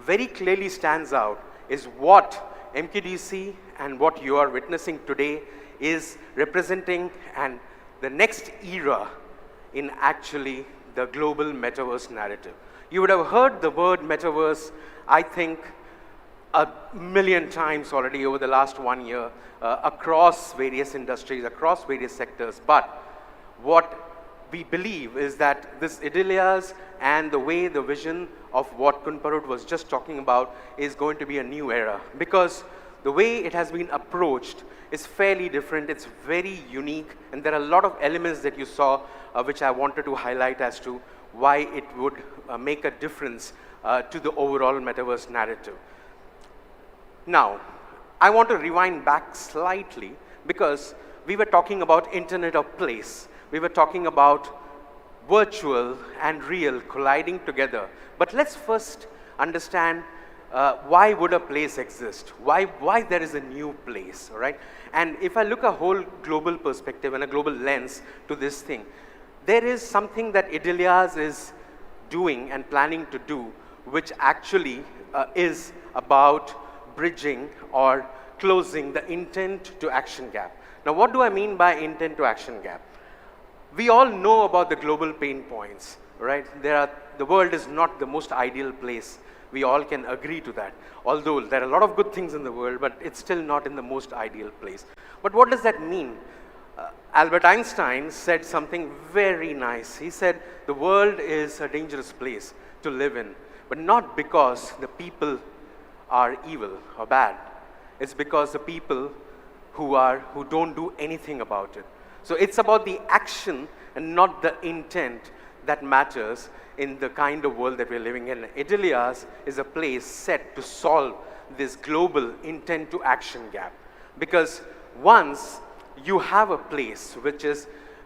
very clearly stands out is what MQDC and what you are witnessing today is representing, and the next era in actually the global metaverse narrative. You would have heard the word metaverse, I think, 1,000,000 times already over the last 1 year across various industries, across various sectors. But what we believe is that this Idyllias and the way the vision of what Kunparut was just talking about is going to be a new era, because the way it has been approached is fairly different. It's very unique, and there are a lot of elements that you saw which I wanted to highlight as to why it would make a difference to the overall metaverse narrative. Now, I want to rewind back slightly, because we were talking about Internet of Place. We were talking about virtual and real colliding together. But let's first understand why would a place exist? Why there is a new place, all right? And if I look a whole global perspective and a global lens to this thing, there is something that Idyllias is doing and planning to do, which actually is about bridging or closing the intent to action gap. Now, what do I mean by intent to action gap? We all know about the global pain points, right? The world is not the most ideal place. We all can agree to that. Although there are a lot of good things in the world, but it's still not in the most ideal place. But what does that mean? Albert Einstein said something very nice. He said, the world is a dangerous place to live in, but not because the people are evil or bad. It's because the people who don't do anything about it. So it's about the action and not the intent that matters in the kind of world that we're living in. Idyllias is a place set to solve this global intent to action gap. Because once you have a place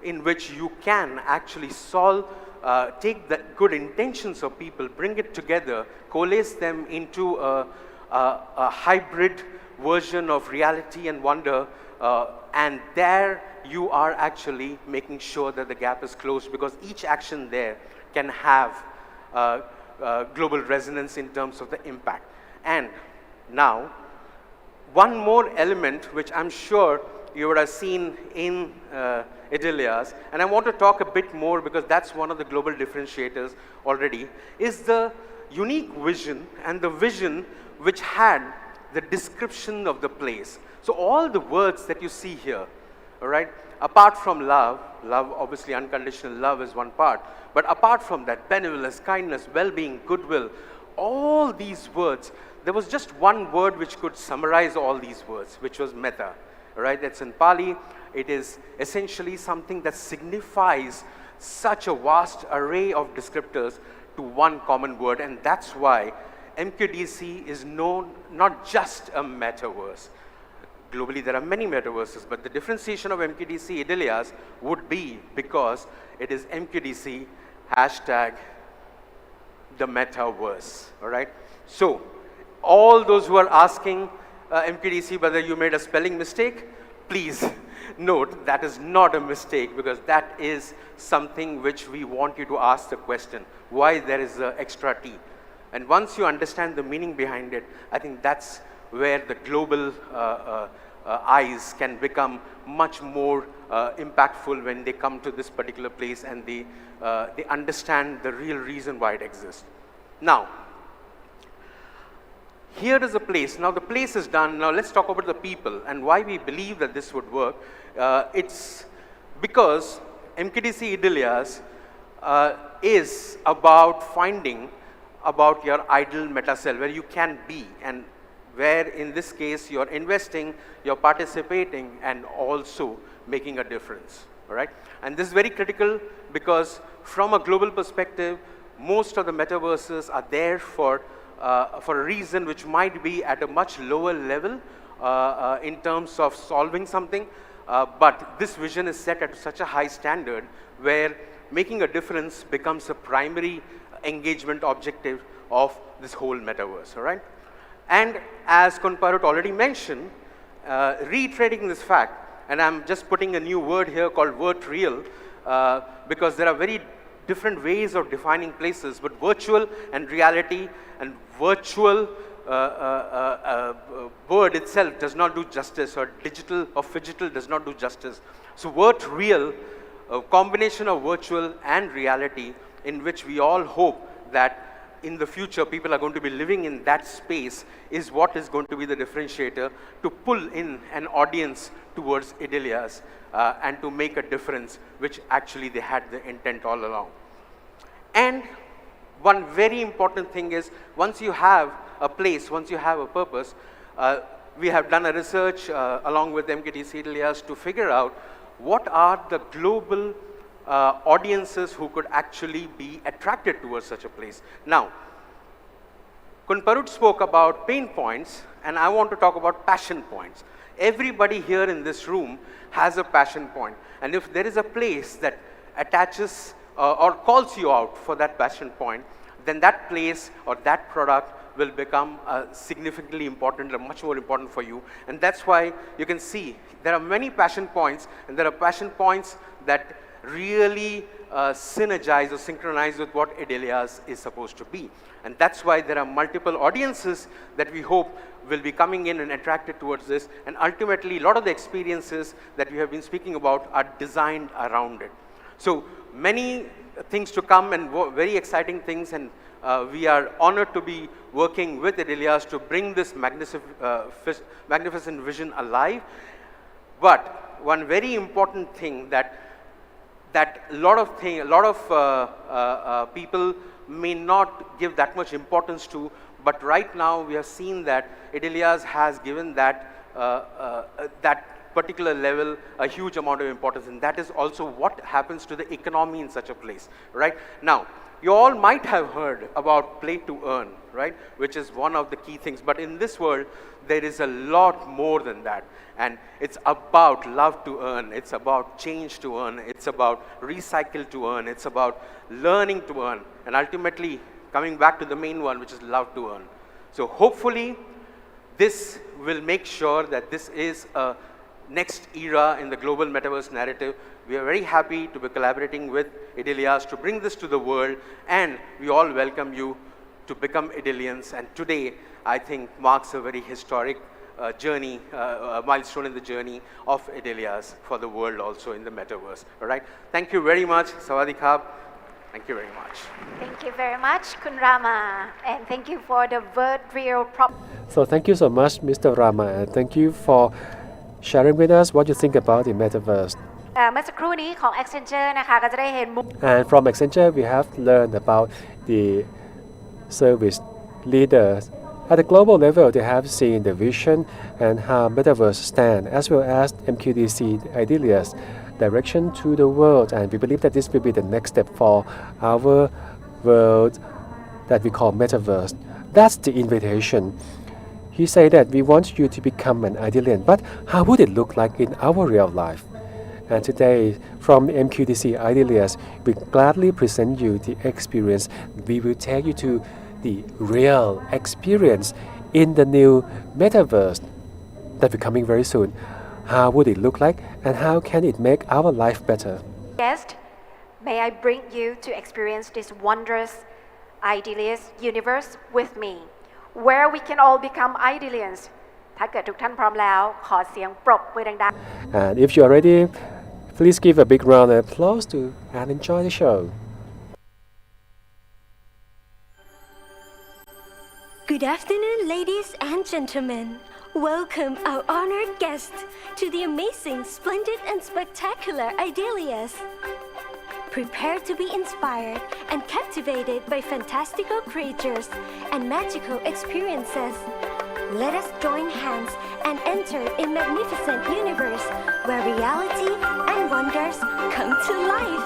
in which you can actually solve, take the good intentions of people, bring it together, coalesce them into a hybrid version of reality and wonder, and there you are actually making sure that the gap is closed, because each action there can have global resonance in terms of the impact. And now, one more element which I'm sure you would have seen in Idyllias, and I want to talk a bit more because that's one of the global differentiators already, is the unique vision and the vision which had the description of the place. So all the words that you see here, all right, apart from love, obviously unconditional love is one part, but apart from that, benevolence, kindness, well-being, goodwill, all these words, there was just one word which could summarize all these words, which was metta, all right? That's in Pali. It is essentially something that signifies such a vast array of descriptors to one common word, and that's why MQDC is known not just a metaverse. Globally, there are many metaverses, but the differentiation of MQDC Idyllias would be because it is MQDC hashtag the metaverse, all right? So, all those who are asking MQDC whether you made a spelling mistake, please note that is not a mistake because that is something which we want you to ask the question, why there is an extra T. And once you understand the meaning behind it, I think that's where the global eyes can become much more impactful when they come to this particular place and they understand the real reason why it exists. Now, here is a place. Now the place is done. Now let's talk about the people and why we believe that this would work. It's because MQDC Idyllias is about finding about your ideal meta cell where you can be, and where in this case you're investing, you're participating, and also making a difference, all right? And this is very critical because from a global perspective, most of the metaverses are there for a reason which might be at a much lower level in terms of solving something, but this vision is set at such a high standard where making a difference becomes a primary engagement objective of this whole metaverse, all right? And as Kunparut already mentioned, reiterating this fact, and I'm just putting a new word here called virtual, because there are very different ways of defining places, but virtual and reality and virtual word itself does not do justice, or digital or phygital does not do justice. So virtual, a combination of virtual and reality in which we all hope that in the future people are going to be living in that space is what is going to be the differentiator to pull in an audience towards Idyllias and to make a difference, which actually they had the intent all along. And one very important thing is, once you have a place, once you have a purpose, we have done a research along with MQDC Idyllias to figure out what are the global audiences who could actually be attracted towards such a place. Now, Kunparut spoke about pain points, and I want to talk about passion points. Everybody here in this room has a passion point, and if there is a place that attaches or calls you out for that passion point, then that place or that product will become significantly important or much more important for you. And that's why you can see there are many passion points, and there are passion points that really synergize or synchronize with what Idyllias is supposed to be. And that's why there are multiple audiences that we hope will be coming in and attracted towards this. And ultimately, a lot of the experiences that we have been speaking about are designed around it. So many things to come, and very exciting things, and we are honored to be working with Idyllias to bring this magnificent vision alive. But one very important thing that a lot of people may not give that much importance to, but right now we have seen that Idyllias has given that particular level a huge amount of importance, and that is also what happens to the economy in such a place, right? Now, you all might have heard about play to earn, right, which is one of the key things, but in this world there is a lot more than that, and it's about love to earn, it's about change to earn, it's about recycle to earn, it's about learning to earn, and ultimately coming back to the main one, which is love to earn. So hopefully this will make sure that this is a next era in the global metaverse narrative. We are very happy to be collaborating with Idyllias to bring this to the world, and we all welcome you to become Idyllians. And today, I think, marks a very historic journey, a milestone in the journey of Idyllias for the world also in the metaverse. All right? Thank you very much. Sawadee Krap. Thank you very much. Thank you very much, Kun Rama, and thank you for the word real prop. So thank you so much, Mr. Rama, and thank you for sharing with us what you think about the metaverse. เมื่อสักครู่นี้ของ Accenture นะคะก็จะได้เห็นมุม And from Accenture, we have learned about the service leaders. At the global level, they have seen the vision and how metaverse stand, as well as MQDC Idyllias direction to the world. And we believe that this will be the next step for our world that we call metaverse. That's the invitation. He said that we want you to become an Idyllian, but how would it look like in our real life? And today, from the MQDC Idyllias, we gladly present you the experience. We will take you to the real experience in the new metaverse that will be coming very soon. How would it look like, and how can it make our life better? guest, may I bring you to experience this wondrous Idyllias universe with me, where we can all become Idyllians. ถ้าเกิดทุกท่านพร้อมแล้วขอเสียงปรบมือดัง And if you are ready, please give a big round of applause to and enjoy the show. Good afternoon, ladies and gentlemen. Welcome our honored guest to the amazing, splendid, and spectacular Idyllias. Prepare to be inspired and captivated by fantastical creatures and magical experiences. Let us join hands and enter a magnificent universe where reality and wonders come to life.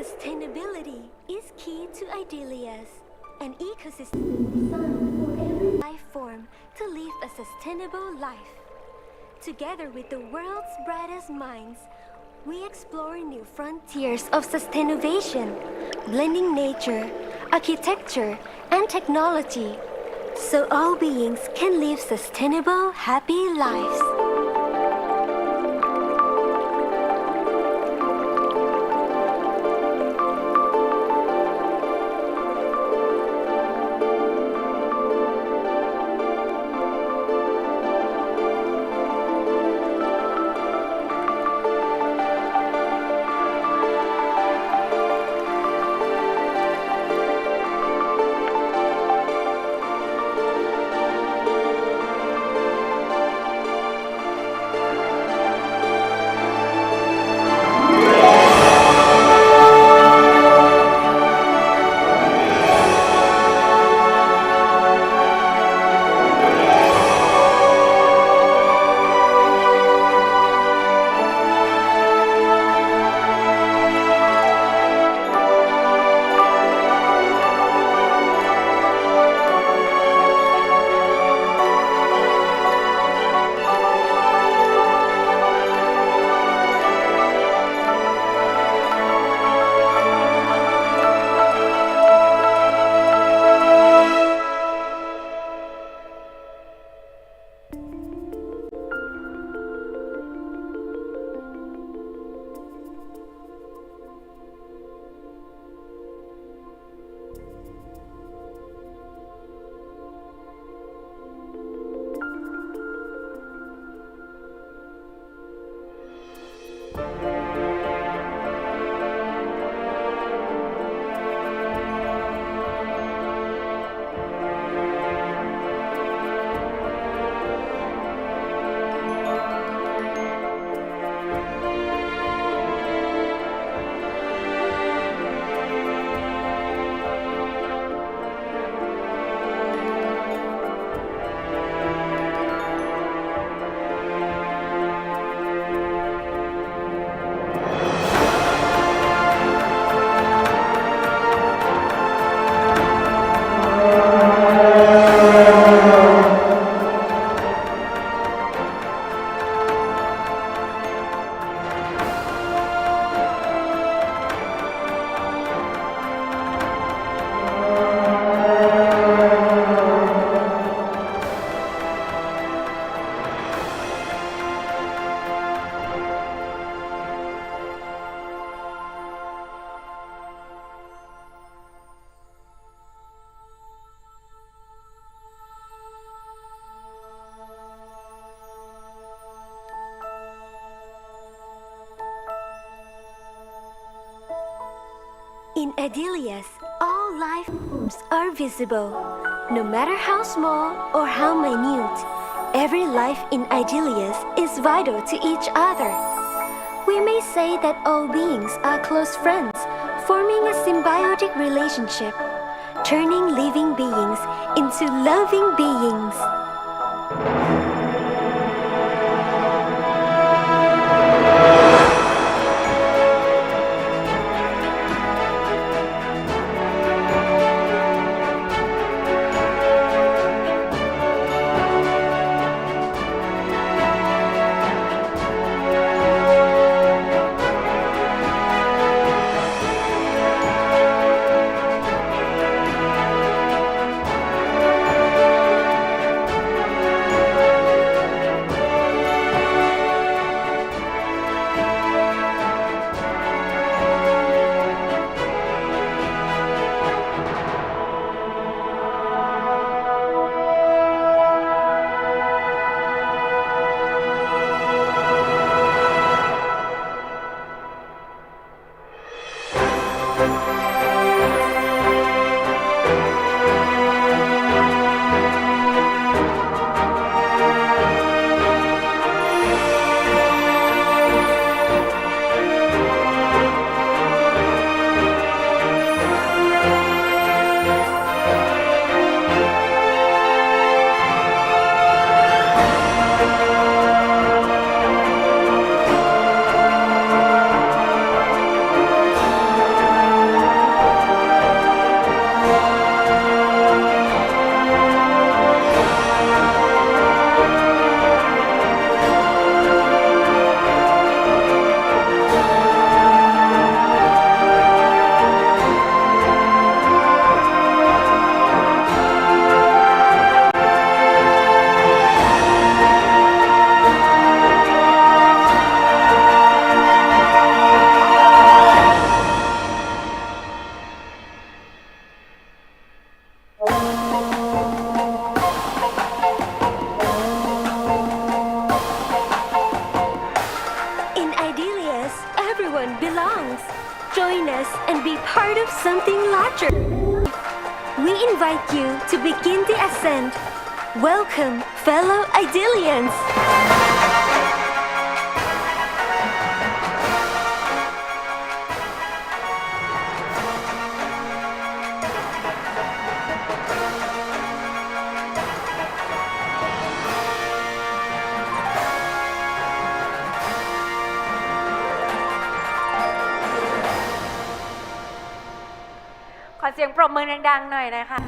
Sustainability is key to Idyllias, an ecosystem designed for every life form to live a sustainable life. Together with the world's brightest minds, we explore new frontiers of sustainability, blending nature, architecture, and technology, so all beings can live sustainable, happy lives. In Idyllias, all life forms are visible. No matter how small or how minute, every life in Idyllias is vital to each other. We may say that all beings are close friends, forming a symbiotic relationship, turning living beings into loving beings. In Idyllias, everyone belongs. Join us and be part of something larger. We invite you to begin the ascent. Welcome, fellow Idyllians.ขอเสียงปรบมือดังๆหน่อยนะคะ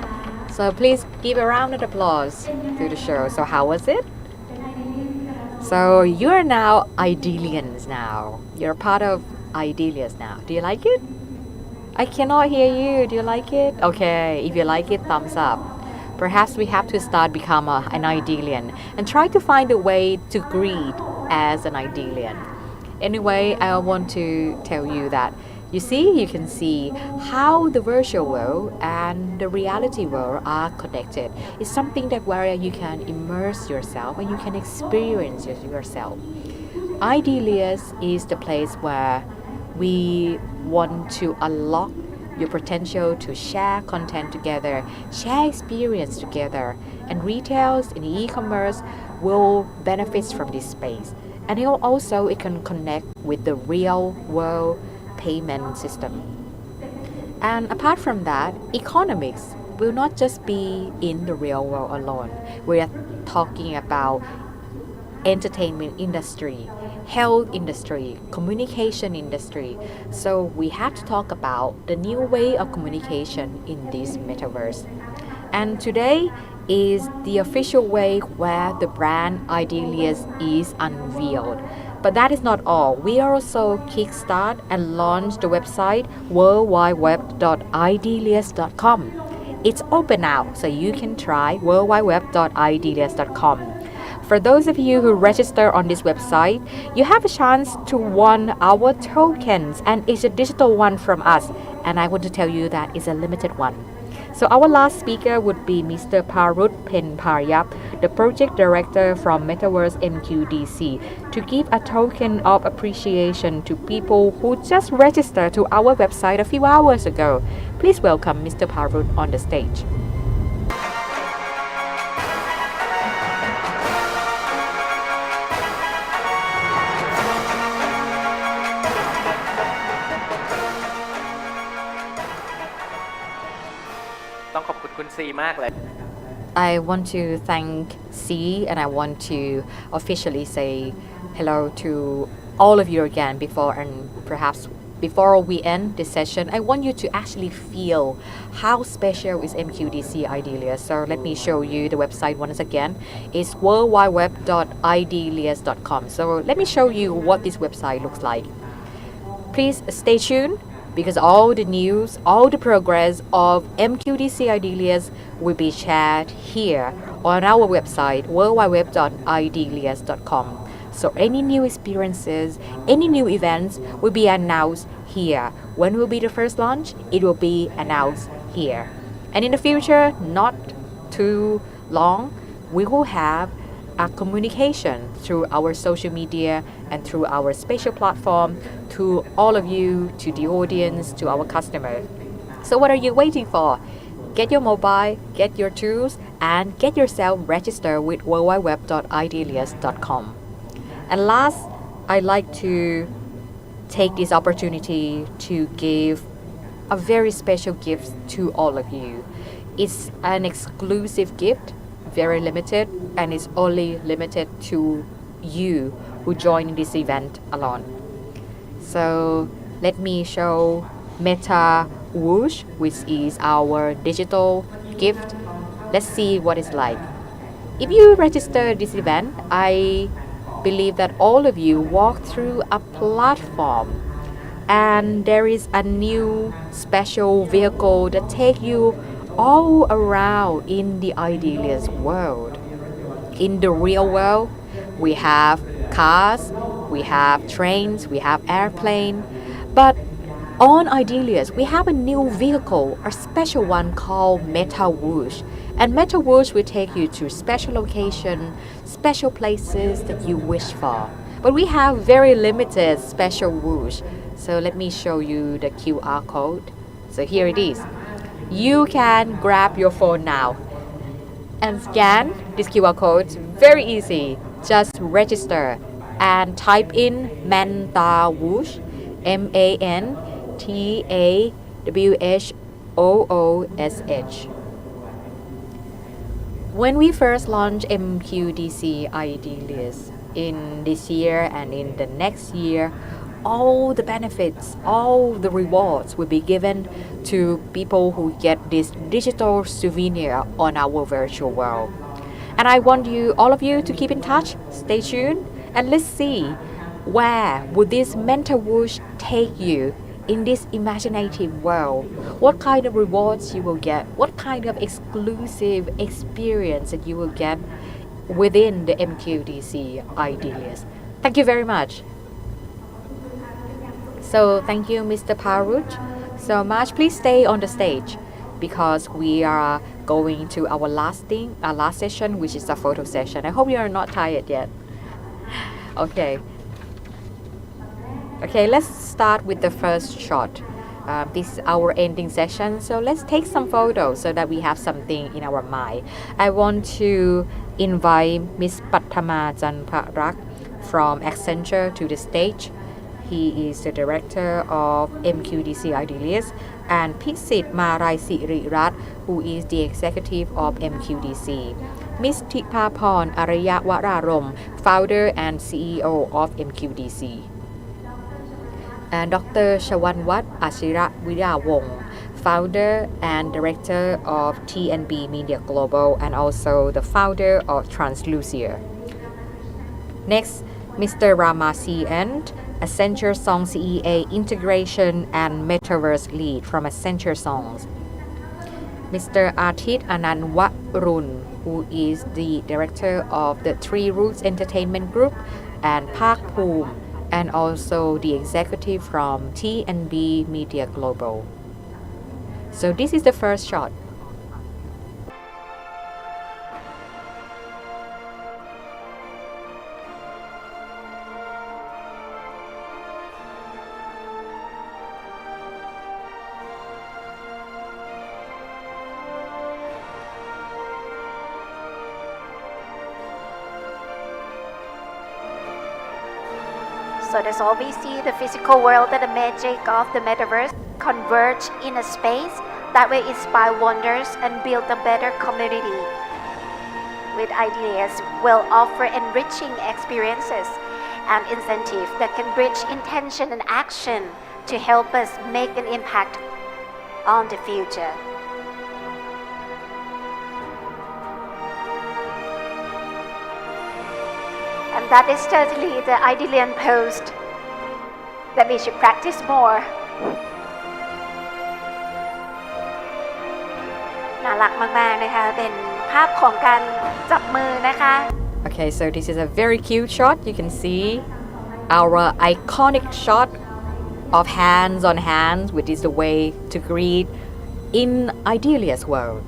So please give a round of applause to the show. So how was it? So you're now Idyllians now. You're part of Idyllias now. Do you like it? I cannot hear you. Do you like it? Okay, if you like it, thumbs up. Perhaps we have to start become an Idyllian and try to find a way to greet as an Idyllian. Anyway, I want to tell you that you can see how the virtual world and the reality world are connected. It's something that where you can immerse yourself and you can experience yourself. Idyllias is the place where we want to unlock your potential to share content together, share experience together, and retails and e-commerce will benefit from this space. And it can connect with the real world payment system. And apart from that, economics will not just be in the real world alone. We are talking about entertainment industry, health industry, communication industry. So we have to talk about the new way of communication in this metaverse. And today is the official way where the brand Idyllias is unveiled. But that is not all. We also kickstart and launch the website worldwideweb.idyllias.com. It's open now, so you can try worldwideweb.idyllias.com. For those of you who register on this website, you have a chance to win our tokens, and it's a digital one from us. And I want to tell you that it's a limited one. So our last speaker would be Mr. Parut Penparyap, the project director from Metaverse MQDC, to give a token of appreciation to people who just registered to our website a few hours ago. Please welcome Mr. Parut on the stage. I want to thank C and I want to officially say hello to all of you again perhaps before we end this session. I want you to actually feel how special is MQDC Idyllias. So let me show you the website once again. It's worldwideweb.idyllias.com. So let me show you what this website looks like. Please stay tuned, because all the news, all the progress of MQDC Idyllias will be shared here on our website, worldwideweb.idyllias.com. So any new experiences, any new events will be announced here. When will be the first launch? It will be announced here. And in the future, not too long, we will have a communication through our social media and through our special platform to all of you, to the audience, to our customers. So what are you waiting for? Get your mobile, get your tools, and get yourself registered with worldwideweb.idyllias.com. And last, I'd like to take this opportunity to give a very special gift to all of you. It's an exclusive gift, very limited, and it's only limited to you who join this event alone. So let me show Meta Whoosh, which is our digital gift. Let's see what it's like. If you register this event, I believe that all of you walk through a platform and there is a new special vehicle that take you all around in the Idyllias world. In the real world, we have cars, we have trains, we have airplane, but on Idyllias, we have a new vehicle, a special one called Meta Whoosh. And Meta Whoosh will take you to special location, special places that you wish for. But we have very limited special whoosh. So let me show you the QR code. So here it is. You can grab your phone now and scan this QR code. It's very easy. Just register and type in Manta Whoosh, MANTAWHOOSH. When we first launched MQDC Idyllias in this year and in the next year, all the benefits, all the rewards will be given to people who get this digital souvenir on our virtual world. And I want you, all of you, to keep in touch, stay tuned, and let's see where would this mental whoosh take you in this imaginative world. What kind of rewards you will get, what kind of exclusive experience that you will get within the MQDC Idyllias. Thank you very much. So thank you, Mr. Parut, so much. Please stay on the stage because we are going to our last session, which is a photo session. I hope you are not tired yet. Okay, let's start with the first shot. This is our ending session, so let's take some photos so that we have something in our mind. I want to invite Miss Pathama Janparak from Accenture to the stage. He is the director of MQDC Idyllias, and Pisit Marai Sirirat, who is the executive of MQDC. Ms. Thipaporn Araya Wararom, founder and CEO of MQDC. And Dr. Shawanwat Ashira Widawong, founder and director of TNB Media Global and also the founder of Translucia. Next, Mr. Rama CN, Accenture Song CEA Integration and Metaverse Lead from Accenture Songs. Mr. Atit Anand Warun, who is the director of the Three Roots Entertainment Group, and Park Poom, and also the executive from TNB Media Global. So this is the first shot. So that's all we see, the physical world and the magic of the metaverse converge in a space that will inspire wonders and build a better community. With Idyllias will offer enriching experiences and incentives that can bridge intention and action to help us make an impact on the future. And that is certainly the Idyllian post that we should practice more. น่ารักมากๆนะคะเป็นภาพของการจับมือนะคะ Okay, so this is a very cute shot. You can see our iconic shot of hands on hands, which is the way to greet in Idyllias world.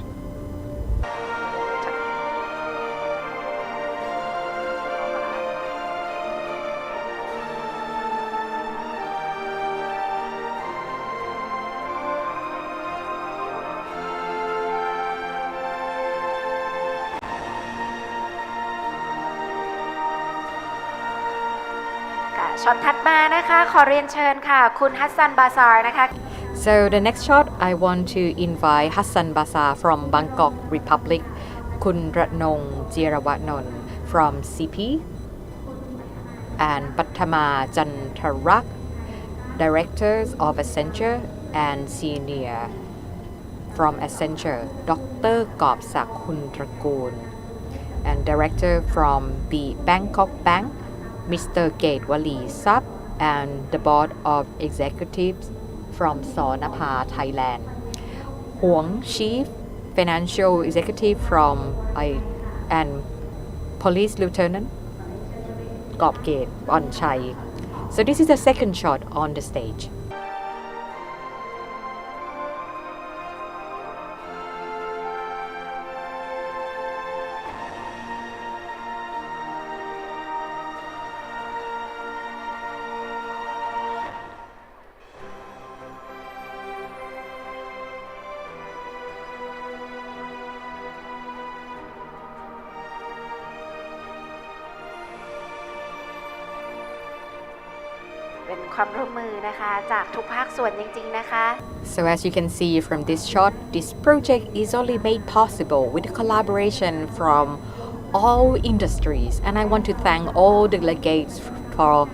ช็อตถัดมานะคะขอเรียนเชิญค่ะคุณฮัสซันบาซาร์นะคะ So the next shot, I want to invite Hassan Basar from Bangkok Republic, Kun Ratnong Jirawatnon from CP, and Pattama Jantarak, Directors of Accenture and Senior from Accenture, Dr. Gopsak Kuntrakoon, and Director from the Bangkok Bank, Mr. Gatewali Sap, and the Board of Executives from Sonapa, Thailand. Huang Chief Financial Executive from and Police Lieutenant Gopgate Onchai. So this is the second shot on the stage. So as you can see from this shot, this project is only made possible with the collaboration from all industries, and I want to thank all the delegates for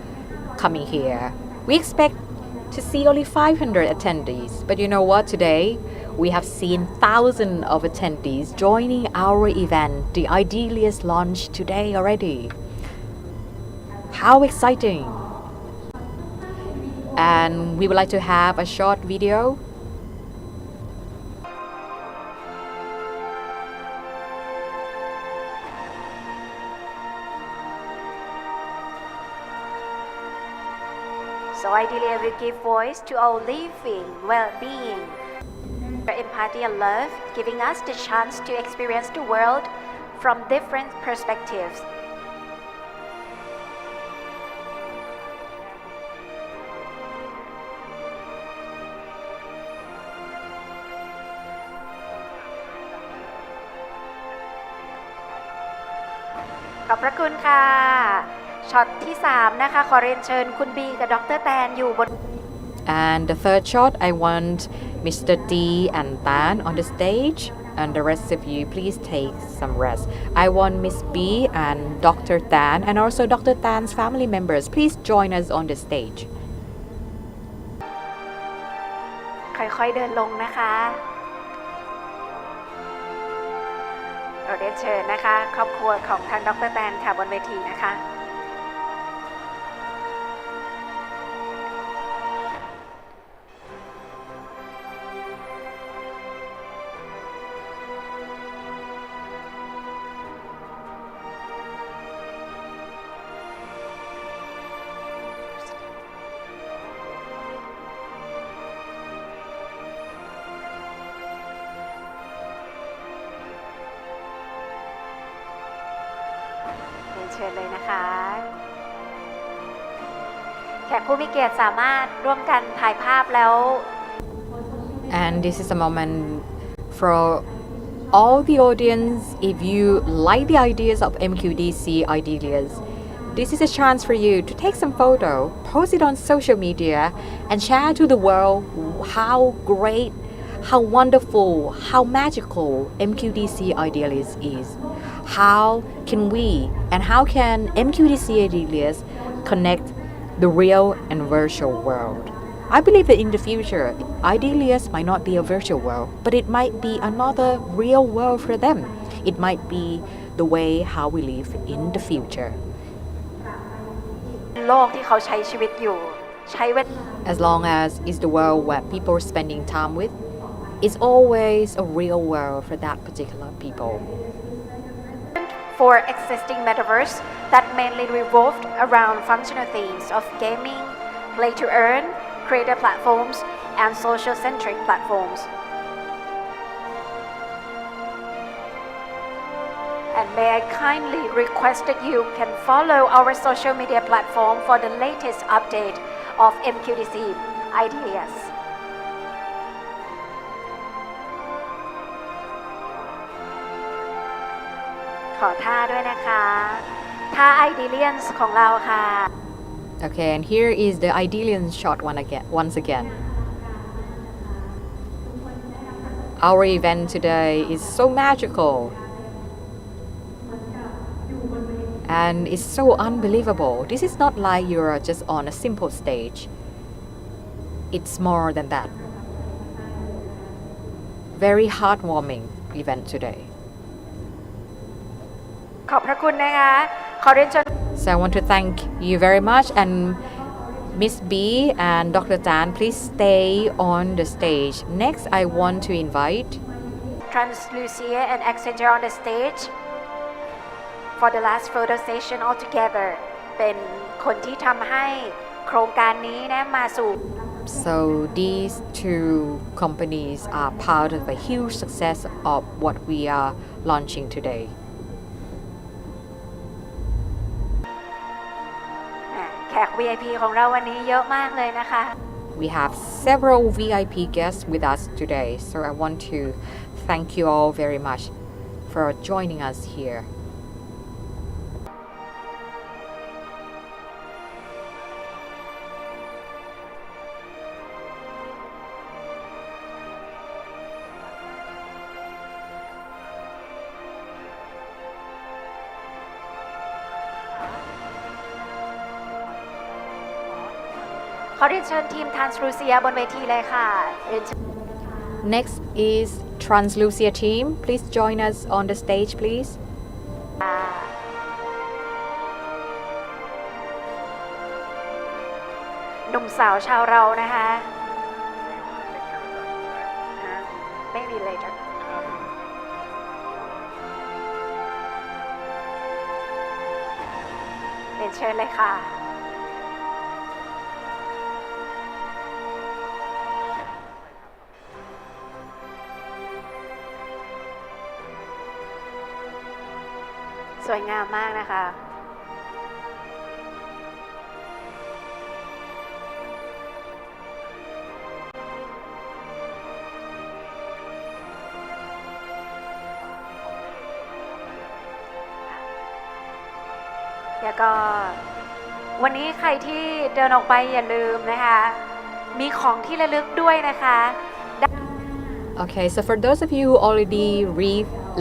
coming here. We expect to see only 500 attendees, but you know what, today we have seen thousands of attendees joining our event, the Idyllias launch today already. How exciting! And we would like to have a short video. So Idyllia will give voice to our living well-being, empathy and love, giving us the chance to experience the world from different perspectives. Thank you very much. ช็อตที่3นะคะขอเรียนเชิญคุณบีกับดรแตนอยู่บน And the third shot, I want Mr. D and Tan on the stage, and the rest of you please take some rest. I want Miss B and Dr. Tan and also Dr. Tan's family members, please join us on the stage. ค่อยๆเดินลงนะคะเราเรียนเชิญนะคะครอบครัวของทางดรแตนค่ะบนเวทีนะคะเชิญเลยนะคะแขกผู้มีเกียรติสามารถร่วมกันถ่ายภาพแล้ว And this is a moment for all the audience. If you like the ideas of MQDC Idyllias, This is a chance for you to take some photo, post it on social media, and share to the world how great, how wonderful, how magical MQDC Idyllias is. How can we and how can MQDC Idyllias connect the real and virtual world? I believe that in the future, Idyllias might not be a virtual world, but it might be another real world for them. It might be the way how we live in the future. โลกที่เขาใช้ชีวิตอยู่ใช้เวลา As long as it's the world where people are spending time with, it's always a real world for that particular people. for existing metaverse that mainly revolved around functional themes of gaming, play to earn, creator platforms, and social-centric platforms. And may I kindly request that you can follow our social media platform for the latest update of MQDC Idyllias. ขอท่าด้วยนะคะท่า Idyllians ของเราค่ะ Okay, and here is the Idyllian shot once again. Our event today is so magical. And it's so unbelievable. This is not like you're just on a simple stage. It's more than that. Very heartwarming event today. ขอบพระคุณนะคะขอเรียนเชิญ So I want to thank you very much, and Miss B and Dr. Tan, please stay on the stage. Next, I want to invite Translucia and Accenture on the stage for the last photo session all together เป็นคนที่ทำให้โครงการนี้นะมาสู่ So these two companies are part of a huge success of what we are launching today. แขก VIP ของเราวันนี้เยอะมากเลยนะคะ We have several VIP guests with us today, so I want to thank you all very much for joining us here.ขอเรียนเชิญทีม Translucia บนเวทีเลยค่ะเรียนเชิญ Next is Translucia team. Please join us on the stage, please. หนุ่มสาวชาวเรานะคะไม่มีเลยจ้ะเรียนเชิญเลยค่ะสวยงามมากนะคะแล้วก็วันนี้ใครที่เดินออกไปอย่าลืมนะคะมีของที่ระลึกด้วยนะคะ Okay, so for those of you who already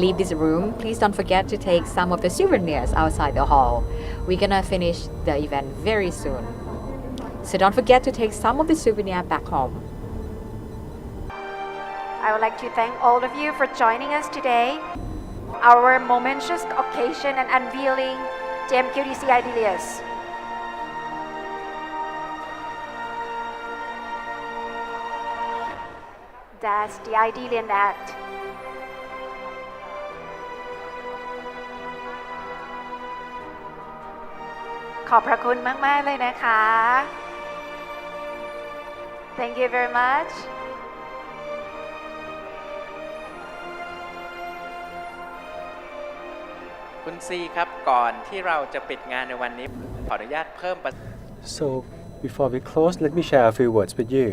leave this room, please don't forget to take some of the souvenirs outside the hall. We're gonna finish the event very soon. So don't forget to take some of the souvenir back home. I would like to thank all of you for joining us today. Our momentous occasion and unveiling the MQDC Idyllias. That's the Idyllian Act. ขอบพระคุณมากๆเลยนะคะ Thank you very much. คุณซีครับก่อนที่เราจะปิดงานในวันนี้ขออนุญาตเพิ่ม So before we close, let me share a few words with you.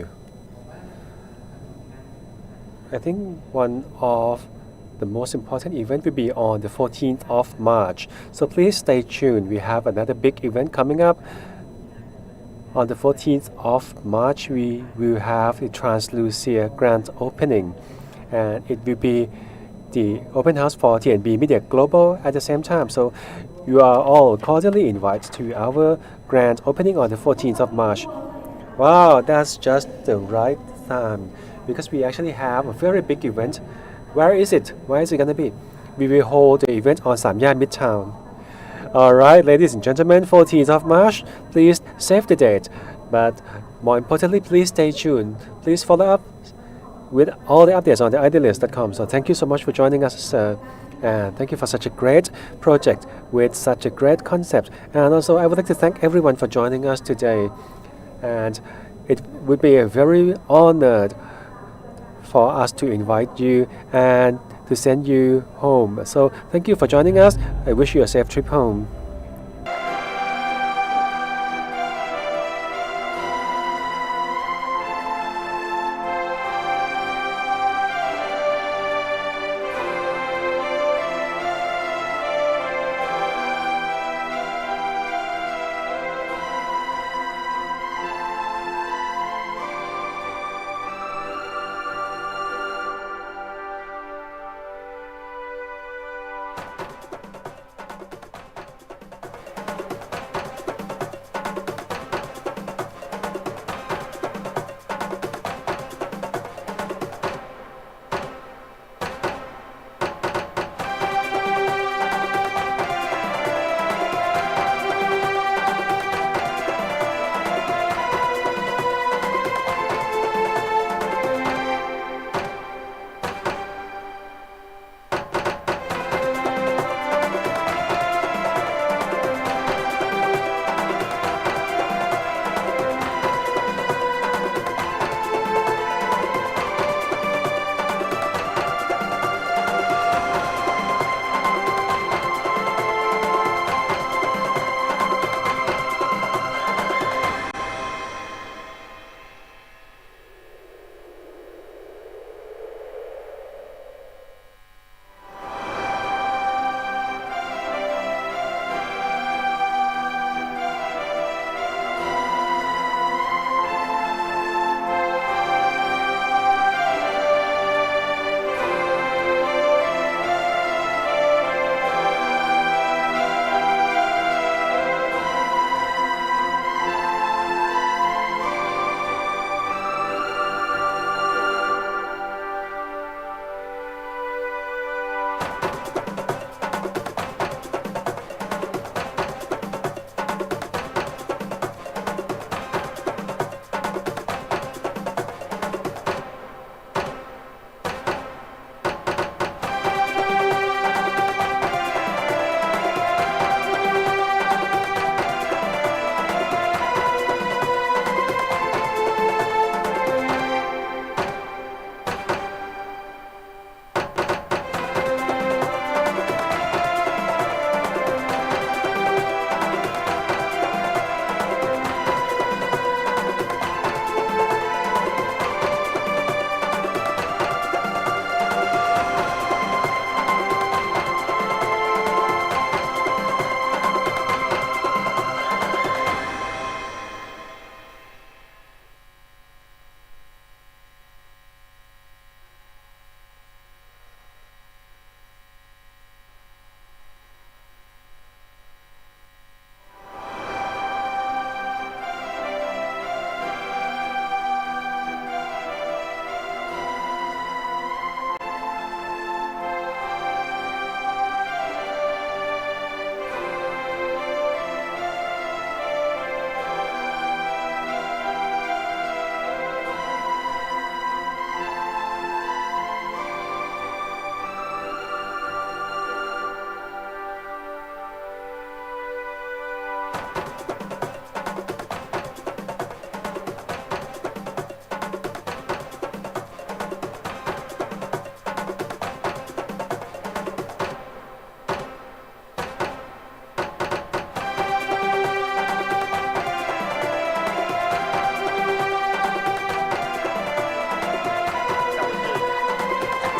I think one of the most important event will be on the 14th of March. So please stay tuned. We have another big event coming up. On the 14th of March, we will have the Translucia grand opening, and it will be the open house for TNB Media Global at the same time. So you are all cordially invited to our grand opening on the 14th of March. Wow, that's just the right time because we actually have a very big event. Where is it? Where is it going to be? We will hold the event on Samyan Midtown. Alright, ladies and gentlemen, 14th of March, please save the date. But more importantly, please stay tuned. Please follow up with all the updates on the Idyllias.com. So thank you so much for joining us, sir. And thank you for such a great project with such a great concept. And also, I would like to thank everyone for joining us today. And it would be a very honored for us to invite you and to send you home. So thank you for joining us. I wish you a safe trip home.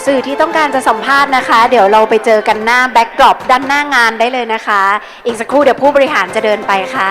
สื่อที่ต้องการจะสัมภาษณ์นะคะ เดี๋ยวเราไปเจอกันหน้าแบ็กดรอปด้านหน้างานได้เลยนะคะ อีกสักครู่เดี๋ยวผู้บริหารจะเดินไปค่ะ